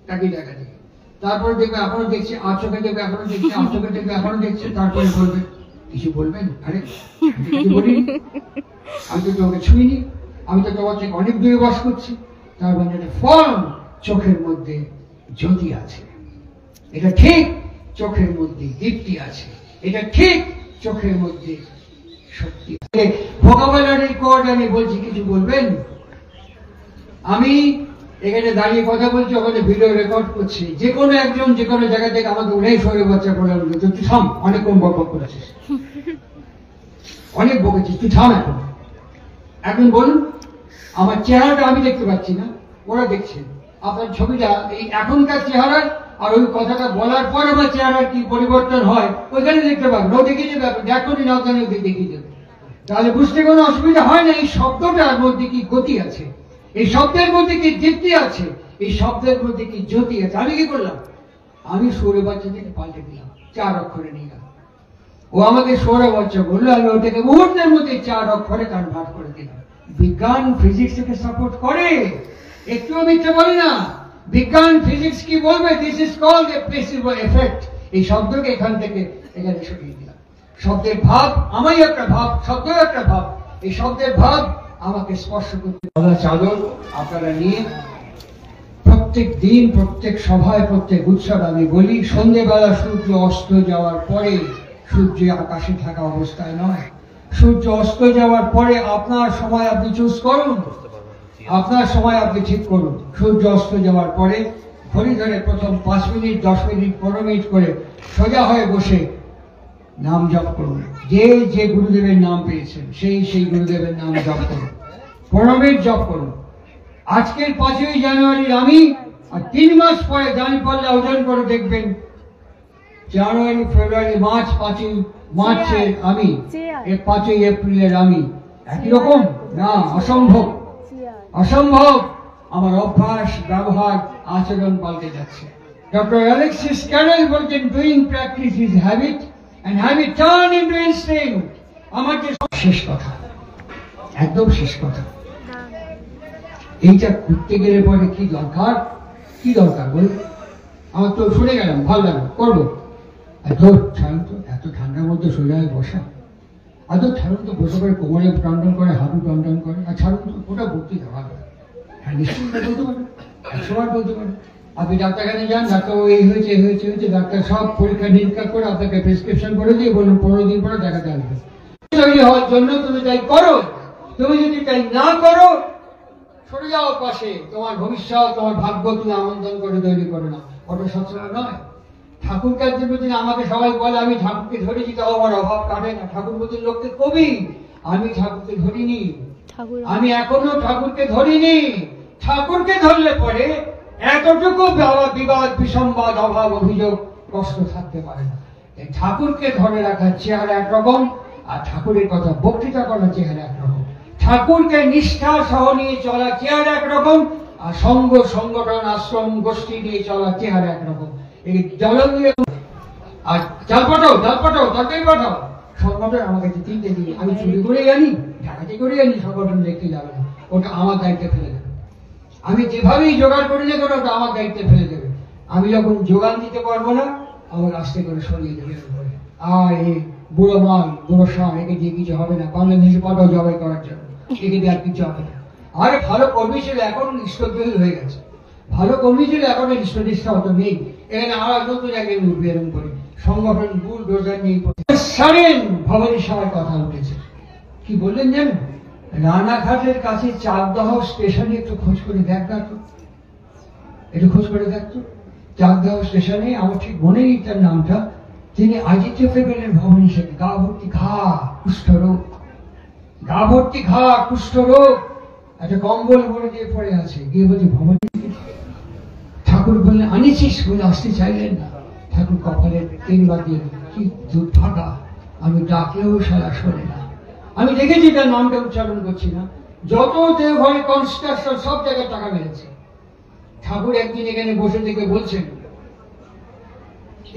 তাকিয়ে দেখা দেখে, তারপরে দেখবে এখনো দেখছে, আর চোখে দেখবে এখনো দেখছে, আর চোখে দেখবে এখনো দেখছে, তারপরে বলবে কিছু বলবেন? আরে কিছু বলিনি, আমি তো তোমাকে ছুঁইনি, আমি তো তোমার থেকে অনেক দূরে বাস করছি। তার মানে ফর্ম, চোখের মধ্যে জ্যোতি আছে, এটা ঠিক, চোখের মধ্যে দীপ্তি আছে, এটা ঠিক, চোখের মধ্যে শক্তি আছে। ভোকাবুলারি কোড আমি বলছি, কিছু বলবেন? আমি এখানে দাঁড়িয়ে কথা বলছি, ওখানে ভিডিও রেকর্ড করছি, যে কোনো একজন যে কোনো জায়গা থেকে আমাকে উড়াই সরে বাচ্চা বলে তুই থাম, অনেকক্ষণ বকবক করেছিস, অনেক বকেছিস, তুই থাম এখন বলুন। আমার চেহারাটা আমি দেখতে পাচ্ছি না, ওরা দেখছে। আপনার ছবিটা এই এখনকার চেহারা আর ওই কথাটা বলার পর আমার চেহারার কি পরিবর্তন হয় ওইখানে দেখতে পাবেন, ও দেখিয়ে দেবে, আপনি দেখুন না ওখানে দেখিয়ে দেবে, তাহলে বুঝতে কোনো অসুবিধা হয় না। এই শব্দটার মধ্যে কি গতি আছে, এই শব্দের মধ্যে কি দীপ্তি আছে, এই শব্দের মধ্যে কি জ্যোতি আছে। আমি কি করলাম? আমি সৌরে বাচ্চা থেকে পাল্টে দিলাম, 4 অক্ষরে নিয়ে গেলাম। ও আমাকে সৌরে বাচ্চা বললো, আমি ওটাকে মুহূর্তের মধ্যে 4 অক্ষরে কনভার্ট করে দিলাম। বিজ্ঞান ফিজিক্স থেকে সাপোর্ট করে, একটুও মিথ্যে বলে না। বিজ্ঞান ফিজিক্স কি বলবে? This is called a placebo effect. এই শব্দকে এখান থেকে এখানে সরিয়ে দিলাম। শব্দের ভাব, আমি একটা ভাব, শব্দ একটা ভাব, এই শব্দের ভাব আমাকে স্পর্শ করতে। চাদর আপনারা নিয়ে প্রত্যেক দিন, প্রত্যেক সভায়, প্রত্যেক উৎসব আমি বলি, সন্ধ্যেবেলা সূর্য অস্ত যাওয়ার পরে, সূর্য আকাশে থাকা অবস্থায় নয়, সূর্য অস্ত যাওয়ার পরে আপনার সময় আপনি চুজ করুন, আপনার সময় আপনি ঠিক করুন। সূর্য অস্ত যাওয়ার পরে ঘড়ি ধরে প্রথম 5 মিনিট, 10 মিনিট, 15 মিনিট করে সোজা হয়ে বসে নাম জপ করুন। যে যে গুরুদেবের নাম পেয়েছেন সেই গুরুদেবের নাম জপ করুন, 15 মিনিট জপ করুন। আজকের 5ই জানুয়ারির আমি, আর 3 মাস পরে দাঁড়িপাল্লা ওজন করে দেখবেন, জানুয়ারি, ফেব্রুয়ারি, মার্চ, 5ই মার্চের আমি, 5ই এপ্রিলের আমি একই রকম না, অসম্ভব, অসম্ভব। আমার অভ্যাস, ব্যবহার, আচরণ পাল্টে যাচ্ছে। ডক্টর অ্যালেক্সিস ক্যারেল বলতেন, doing practice is habit and habit turn into instinct. আমার যে শেষ কথা, একদম শেষ কথা, এইটা করতে গেলে পরে কি দরকার? কি দরকার বল? আমার তো শুনে গেলাম, ভালো লাগলো, করবো। ছাড়ুন তো, এত ঠান্ডার মধ্যে সোজা হয়ে বসা, ছাড়ুন তো, বসে করে কোমরে টনটন করে, হাঁটু টনটন করে, আর ছাড়ুন তো, ওটা ভর্তি দেওয়া হবে। হ্যাঁ নিশ্চয়ই বলতে পারেন, 100 বার বলতে পারেন। আপনি ডাক্তারখানে যান, ডাক্তার এই হয়েছে এই হয়েছে হয়েছে, ডাক্তার সব পরীক্ষা নিরীক্ষা করে আপনাকে প্রেসক্রিপশন করে দিয়ে বলুন 15 দিন পরে দেখাতে আসবে। তৈরি হওয়ার জন্য তুমি তাই করো। তুমি যদি তাই না করো, সরে যাও পাশে, তোমার ভবিষ্যৎ, তোমার ভাগ্য তুমি আমন্ত্রণ করে তৈরি করো না, ওটা সবসময় নয়। ঠাকুর কাছে প্রতিদিন আমাকে সবাই বলে আমি ঠাকুরকে ধরেছি, তাও আমার অভাব কাটে না। ঠাকুর প্রতিদিন লোককে কবি, আমি ঠাকুরকে ধরিনি, আমি এখনো ঠাকুরকে ধরিনি। ঠাকুরকে ধরলে পরে এতটুকু বিবাদ বিসম্বাদ অভাব অভিযোগ কষ্ট থাকতে পারে না। ঠাকুরকে ধরে রাখার চেহারা একরকম, আর ঠাকুরের কথা বক্তৃতা করার চেহারা একরকম। ঠাকুরকে নিষ্ঠা সহ নিয়ে চলার চেহারা একরকম, আর সঙ্গ সংগঠন আশ্রম গোষ্ঠী নিয়ে চলার চেহারা একরকম। এই জল দিয়ে আর চাল পাঠাও, তরকারি পাঠাও, সংগঠন আমার কাছে 3টে দিন, আমি চুরি করে আনি, ডাকাতি করে আনি, সংগঠন দেখতে যাবে না, ওটা আমার দায়িত্বে ফেলে দেবে। আমি যেভাবেই জোগাড় করে যে কোনো ওটা আমার দায়িত্বে ফেলে দেবে। আমি যখন যোগান দিতে পারবো না, আমার আস্তে করে সরিয়ে দেবে। আর এই বুড়ো মাল, বুড়ো সার, একে দিয়ে কিছু হবে না, বাংলাদেশে পাঠাও জবাই করার জন্য, একে দিয়ে আর কিছু হবে না। আরে ভালো কর্মী ছিল, এখন ইষ্টদ্রোহী হয়ে গেছে। ভালো কর্মী ছিল, এখন ইষ্টনিষ্ঠা অত নেই। এখানে আর নতুন একদিন উঠবে এরকম করে সংগঠন বুল ডোজার নিয়ে সারেন ভবানী সভার কথা উঠেছে। কি বললেন জানেন? রানাঘাটের কাছে চাকদহ স্টেশনে একটু খোঁজ করে দেখ না তো, একটু খোঁজ করে দেখতো। চাকদহ স্টেশনে, আমার ঠিক মনে নেই তার নামটা, তিনি আদিত্য ফেবেলের ভবানী সাথে গা ভর্তি ঘা, কুষ্ঠরোগ, গা ভর্তি ঘা, কুষ্ঠরোগ, একটা কম্বল ভরে দিয়ে পড়ে আছে। গিয়ে বলছে ভবানী, ঠাকুর বললেন আনিছিস, বলে আসতে চাইলেন না। ঠাকুর কপালে তেল বাদিয়ে, কি দুর্ভাগা, আমি ডাকলেও সারা শোনে না। আমি দেখেছি তার নামটা উচ্চারণ করছি না, যত দেওঘরে কনস্ট্রাকশন সব জায়গায় টাকা মেরেছে। ঠাকুর একদিন এখানে বসে থেকে বলছেন,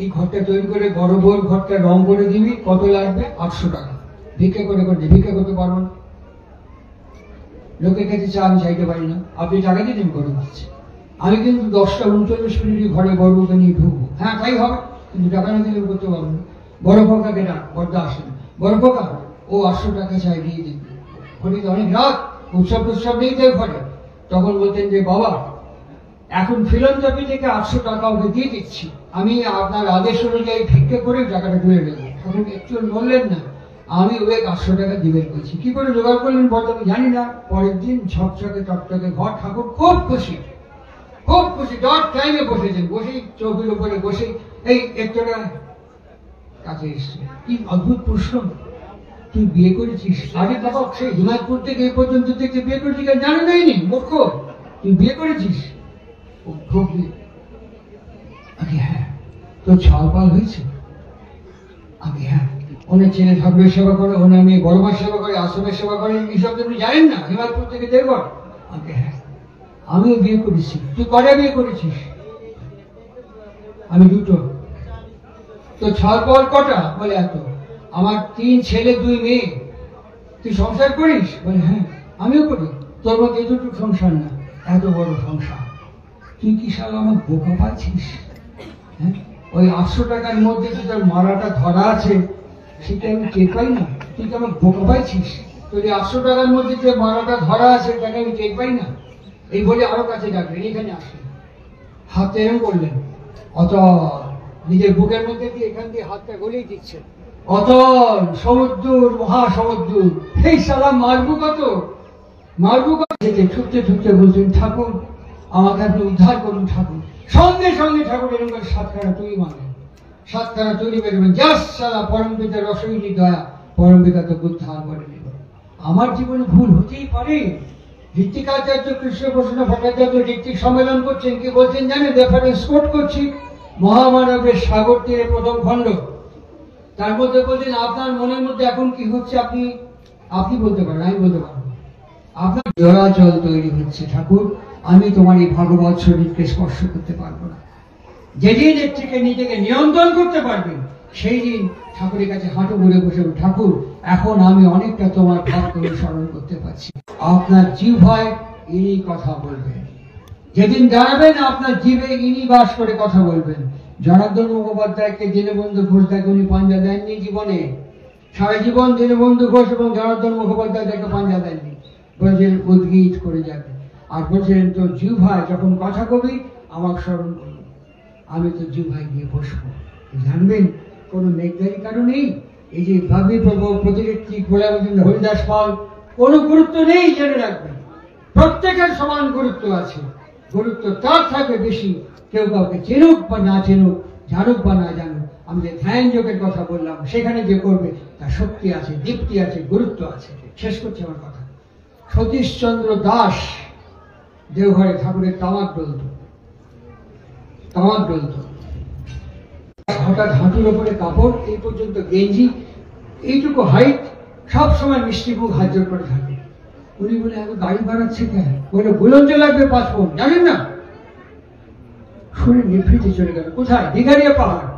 এই ঘরটা তৈরি করে বড় বড় ঘরটা রং করে দিবি, কত লাগবে? 800 টাকা। ভিক্ষা করে করতে, ভিক্ষা করতে পারবো না, লোকের কাছে চা আমি চাইতে পারি না, আপনি টাকা দিয়ে আমি করে দিচ্ছি। আমি কিন্তু 10টা 39 মিনিট ঘরে বড় বউকে নিয়ে ঢুকবো, হ্যাঁ তাই হবে, কিন্তু টাকা না দিলে করতে পারবো না। বড় পোকাকে ডাক, বড়দা আসেন, বড় পোকা, ও 800 টাকা চাই, দিয়ে দিন। ঘড়িতে অনেক রাত, উৎসব নেই তাই ঘরে। তখন বলতেন যে বাবা, এখন ফিলন্থ্রপি থেকে 800 টাকা ওকে দিয়ে দিচ্ছি, আমি আপনার আদেশ অনুযায়ী ভিক্ষা করে টাকাটা তুলে নেবো। তখন একটু বললেন না, আমি ওকে 800 টাকা দিবেন বলছি। কি করে জোগাড় করলেন বলতে আমি জানি না। পরের দিন ঝকঝকে টকটকে ঘর, ঠাকুর খুব খুশি, খুব খুশি। ডট টাইমে বসেছেন, বসেই চৌকির উপরে বসে এই একটা কাছে এসছে। কি অদ্ভুত প্রশ্ন, তুই বিয়ে করেছিস? আগে বাবা, সেই হিমায়তপুর থেকে এই পর্যন্ত দেখতে বিয়ে করেছিস, জানো নাইনি মূর্খ, তুই বিয়ে করেছিস? ও ঢুকলি, হ্যাঁ। তোর ছালপাল হয়েছে? আমি হ্যাঁ। অনেক ছেলে ঠাকুরের সেবা করে, ওনার মেয়ে বড় মার সেবা করে, আশ্রমের সেবা করে, এইসব আপনি জানেন না? হিমায়তপুর থেকে দেখবো। আমি হ্যাঁ, আমিও বিয়ে করেছি। তুই কটা বিয়ে করেছিস? আমি 2টো। তো ছালপাল কটা? বলে এত। আমার 3 ছেলে 2 মেয়ে। তুই সংসার করিস? বলে হ্যাঁ আমিও করি। তোর মধ্যে এতটুকু সংসার না, এত বড় সংসার। তুই কি সাল আমার বোকা পাচ্ছিস? হ্যাঁ, ওই 800 টাকার মধ্যে যে তোর মারাটা ধরা আছে সেটা আমি টের পাই না? তুই কি আমার বোকা পাইছিস? তোর 800 টাকার মধ্যে যে মারাটা ধরা আছে সেটাকে আমি টের পাই না? এই বলে আরো কাছে ডাকলেন, এখানে আসলেন, হাতে এরম করলেন, অতল নিজের বুকের মধ্যে দিয়ে এখান দিয়ে হাতটা গলিয়ে দিচ্ছে। অতল সমুদ্র, মহাসমুদ্র, এই সালা মারবো কত, মারবো কত। ঠুকতে ঠুকতে বলছেন, ঠাকুর আমাকে আপনি উদ্ধার করুন ঠাকুর। সঙ্গে সঙ্গে ঠাকুর এরকম করে 7খানা তৈরি মানেন, 7খানা তৈরি বেরোবেন। যাস সালা পরম পিতা রসইনি দয়া, পরম পিতা তো উদ্ধার করে নিল। আমার জীবনে ভুল হতেই পারে। ঋত্বিকাচার্য কৃষ্ণপ্রসন্ন ভট্টাচার্য ঋত্বিক সম্মেলন করছেন, কি বলছেন জানেন? রেফারেন্স কোট করছি, মহামানবের সাগর তীরে 1ম খণ্ড। তার মধ্যে বলছেন, আপনার মনের মধ্যে এখন কি হচ্ছে আপনি বলতে পারেন, আমি বলতে পারবো। আপনার জলাচল তৈরি হচ্ছে ঠাকুর, আমি তোমার এই ভগবৎ শরীরকে স্পর্শ করতে পারবো না। যেদিন এর থেকে নিজেকে নিয়ন্ত্রণ করতে পারবেন, সেই দিন ঠাকুরের কাছে হাঁটু ঘুরে বসে, ঠাকুর এখন আমি অনেকটা তোমার ভাবকে অনুসরণ করতে পারছি। আপনার জিহ্বায় এই কথা বলবেন, যেদিন দাঁড়াবেন আপনার জিভে ইনি বাস করে কথা বলবেন। জনার্দন মুখোপাধ্যায়কে দীনবন্ধু ঘোষ তাকে উনি পাঞ্জা দেননি জীবনে, সারা জীবন দীনবন্ধু ঘোষ এবং জনার্দন মুখোপাধ্যায় তাকে পাঞ্জা দেননি, বলছেন উদ্গীত করে যাবে। আর বলছিলেন তোর জিহ্বায় যখন কথা কবি আমাকে স্মরণ করবো, আমি তো জিহ্বায় গিয়ে বসবো। জানবেন কোনো মেঘদারি কারণ নেই। এই যে ভাবি প্রতিনিধি হরিদাস পাল, কোনো গুরুত্ব নেই, জেনে রাখবেন। প্রত্যেকের সমান গুরুত্ব আছে, গুরুত্ব তার থাকবে বেশি, কেউ কাউকে চেনুক বা না চেনুক, জানুক বা না জানুক। আমি যে ধ্যান যোগের কথা বললাম, সেখানে যে করবে তার শক্তি আছে, দীপ্তি আছে, গুরুত্ব আছে। শেষ করছি আমার কথা। সতীশচন্দ্র দাস দেওঘরে ঠাকুরের তামাক ডলত, হঠাৎ হাঁটুর ওপরে কাপড়, এই পর্যন্ত গেঞ্জি, এইটুকু হাইট, সব সময় মিষ্টি মুখ হাত জোর করে থাকে। উনি বলে এখন গাড়ি বাড়াচ্ছে কেন? বলে বুলঞ্জ লাগবে 5 ফোন, জানেন না? শুনে নিভৃতে চলে গেল। কোথায়? দিঘারিয়া পাহাড়,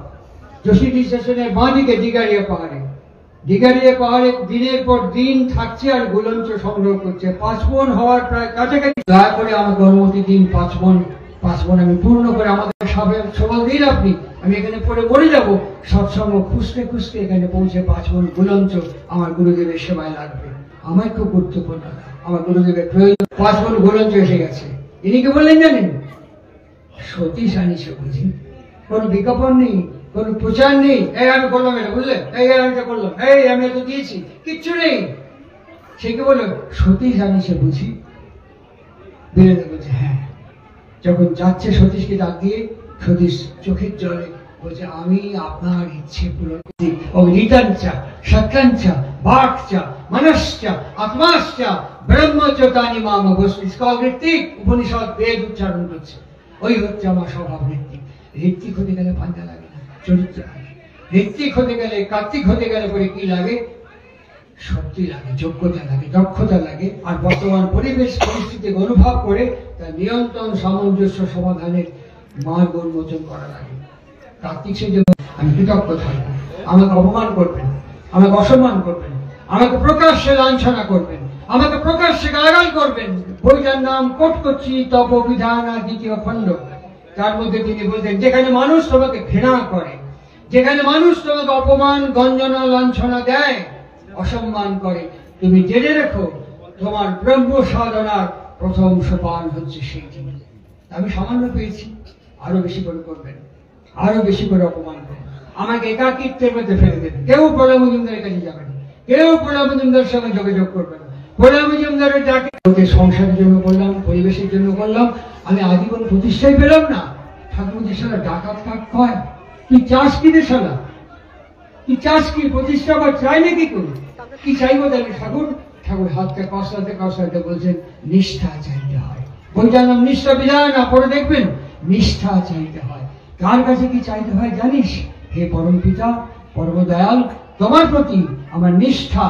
যোশীটি স্টেশনের বাঁদিকে দিঘারিয়া পাহাড়ে। দিঘারিয়া পাহাড়ে দিনের পর দিন থাকছে আর গুলঞ্চ সংগ্রহ করছে। 5 ফোন হওয়ার প্রায় কাছাকাছি। দয়া করে আমাকে অনুমতি দিন, 5 ফোন আমি পূর্ণ করে আমাকে সবল দিন আপনি, আমি এখানে পরে মরে যাবো। সৎসঙ্গ খুঁজতে খুঁজতে এখানে পৌঁছে 5 ফোন গুলঞ্চ আমার গুরুদেবের সেবায় লাগবে। আমার খুব গুরুত্বপূর্ণ, আমার গুরুদেবের প্রয়োজন। 5 ফোন গুলঞ্চ এসে গেছে। ইনি কে বললেন জানেন? সতীশ আনিছে বুঝি। কোনো বিজ্ঞাপন নেই, কোনো প্রচার নেই। এই আমি করলাম এটা, বুঝলেন? এই আমি এটা করলাম, এই আমি এটা দিয়েছি, কিচ্ছু নেই। সে কে বলল? সতীশ আনিছে বুঝি। বীরেন্দ্র বলছে হ্যাঁ। যখন যাচ্ছে সতীশকে ডাক দিয়ে, সতীশ চোখের জলে বলছে আমি আপনার ইচ্ছে পূরণ করি। ঋতাঞ্চা সত্যাঞ্চা বাক্চা মনশ্চা আত্মাশ্চা ব্রহ্মচতানি মাম বস্তু। ঋত্বিক উপনিষদ বেদ উচ্চারণ করছে। ওই হচ্ছে আমার স্বভাব ঋত্বিক। ঋত্বিক হতে গেলে পাঞ্জা লাগে না, চরিত্র লাগে। ঋত্বিক হতে গেলে, কার্তিক হতে গেলে পরে কি লাগে? শক্তি লাগে, যোগ্যতা লাগে, দক্ষতা লাগে। আর বর্তমান পরিবেশ পরিস্থিতিকে অনুভব করে তার নিয়ন্ত্রণ, সামঞ্জস্য, সমাধানের মার্গ উন্মোচন করা লাগে। কার্তিক সে জন্য আমি কৃতজ্ঞ থাকবো। আমাকে অপমান করবেন, আমাকে অসম্মান করবেন, আমাকে প্রকাশ্যে লাঞ্ছনা করবেন, আমাকে প্রকাশ্যে গালাগাল করবেন। বইটার নাম কোট করছি তপবিধান 2য় খণ্ড। তার মধ্যে তিনি বলতেন যেখানে মানুষ তোমাকে ঘৃণা করে, যেখানে মানুষ তোমাকে অপমান, গঞ্জনা, লাঞ্ছনা দেয়, অসম্মান করে, তুমি জেনে রেখো তোমার ব্রহ্ম সাধনার প্রথম সোপান হচ্ছে সেইটি। আমি সামান্য পেয়েছি, আরো বেশি করে করবেন, আরো বেশি করে অপমান করবেন, আমাকে একাকিত্বের মধ্যে ফেলে দেবেন। কেউ প্রণব মজুমদারের কাছে যাবেন, কেউ প্রণব মজুমদারের সঙ্গে যোগাযোগ করবেন। প্রণব মজুমদারের যাকে সংসারের জন্য করলাম, পরিবেশের জন্য করলাম, আমি আজীবন প্রতিষ্ঠাই পেলাম না। ঠাকুর সালা ডাকাত কাক কয়, তুই চাষ কি রে শালা? কি চাষ কি? প্রতিষ্ঠা আবার চাই নাকি করি? কি চাইবো তাহলে ঠাকুর? ঠাকুর হাতটা কষাতে কষাতে বলছেন নিষ্ঠা চাইতে হয়। বইটার নাম নিষ্ঠা বিধান, পরে দেখবেন নিষ্ঠা চাইতে হয়। কার কাছে কি চাইতে হয় জানিস? হে পরম পিতা, পরম দয়াল, তোমার প্রতি আমার নিষ্ঠা,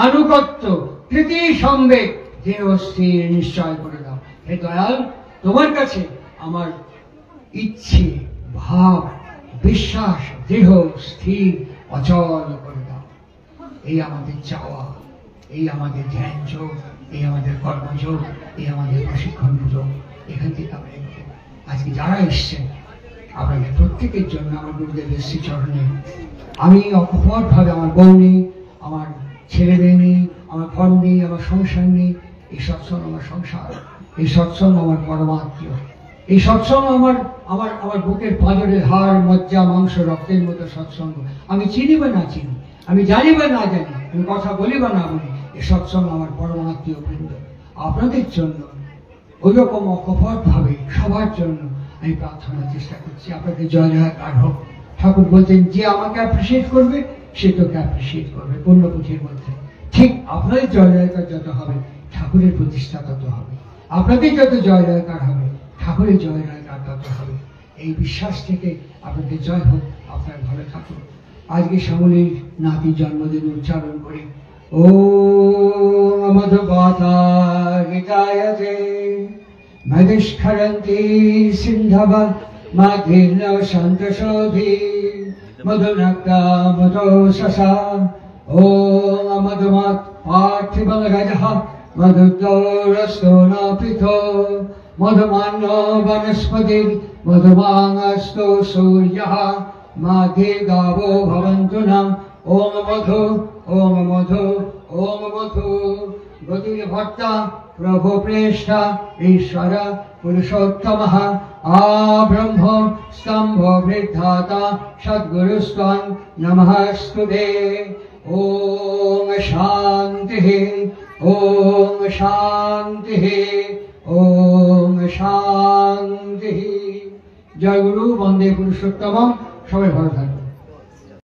আনুগত্য, প্রীতি, সম্বেগ যে স্থির নিশ্চয় করে দাও। হে দয়াল, তোমার কাছে আমার ইচ্ছে, ভাব, বিশ্বাস দৃঢ়, স্থির, অচল করে দাও। এই আমাদের চাওয়া, এই আমাদের ধ্যান যোগ, এই আমাদের কর্মযোগ, এই আমাদের প্রশিক্ষণ যোগ। এখান থেকে আমরা আজকে যারা এসছেন আপনাদের প্রত্যেকের জন্য আমার গুরুদেবের শ্রীচরণে আমি অকপট ভাবে, আমার বউ নেই, আমার ছেলে মেয়ে নেই, আমার ঘর নেই, আমার সংসার নেই, এই সৎসঙ্গ আমার সংসার, এই সৎসঙ্গ আমার পরমাত্মীয়, এই সৎসঙ্গ আমার আমার আমার বুকের পাঁজরের হাড়, মজ্জা, মাংস, রক্তের মতো সৎসঙ্গ। আমি চিনি বা না চিনি, আমি জানি বা না জানি, আমি কথা বলি বা না বলি, এই সৎসঙ্গ আমার পরমাত্মীয় বৃন্দ। আপনাদের জন্য ওই রকম অকপট ভাবে সবার জন্য আমি প্রার্থনার চেষ্টা করছি। আপনাদের জয় জয়কার হোক। ঠাকুর বলতেন যে আমাকে অ্যাপ্রিসিয়েট করবে সে তোকে অ্যাপ্রিসিয়েট করবে। পূর্ণপুঁথির মধ্যে ঠিক আপনাদের জয় জয়কার যত হবে ঠাকুরের প্রতিষ্ঠা তত হবে, আপনাদের যত জয় জয়কার হবে ঠাকুরের জয় জয়কার তত হবে। এই বিশ্বাস থেকে আপনাদের জয় হোক, আপনারা ভালো থাকুন। আজকে শ্যামলীর নাতির জন্মদিন উচ্চারণ করি ও মধুবাতা গীতায়তে মধুস্খরন্তি সিন্ধবৎ মাধীর্ণ সন্তোষোধি মধুনক্তা মধু শশা ও মধুমৎ পার্থিবং রজঃ মধুদৌরস্তো ন পৃথো मधुमान्य वनस्पति मधुमांगस्तो सूर्यः माघे गावो भवन्तु नः ओम मधु ओम मधु ओम मधु गतिर्भर्ता प्रभु प्रेष्ठ ईश्वर पुरुषोत्तमः आ ब्रह्म स्तंभ वृद्धाता सद्गुरुस्त्वं नमस्ते। ओम शांति ओम शांति ओम शांति। जय गुरु वंदे पुरुषोत्तमम। सबाई भालो थाकবেন।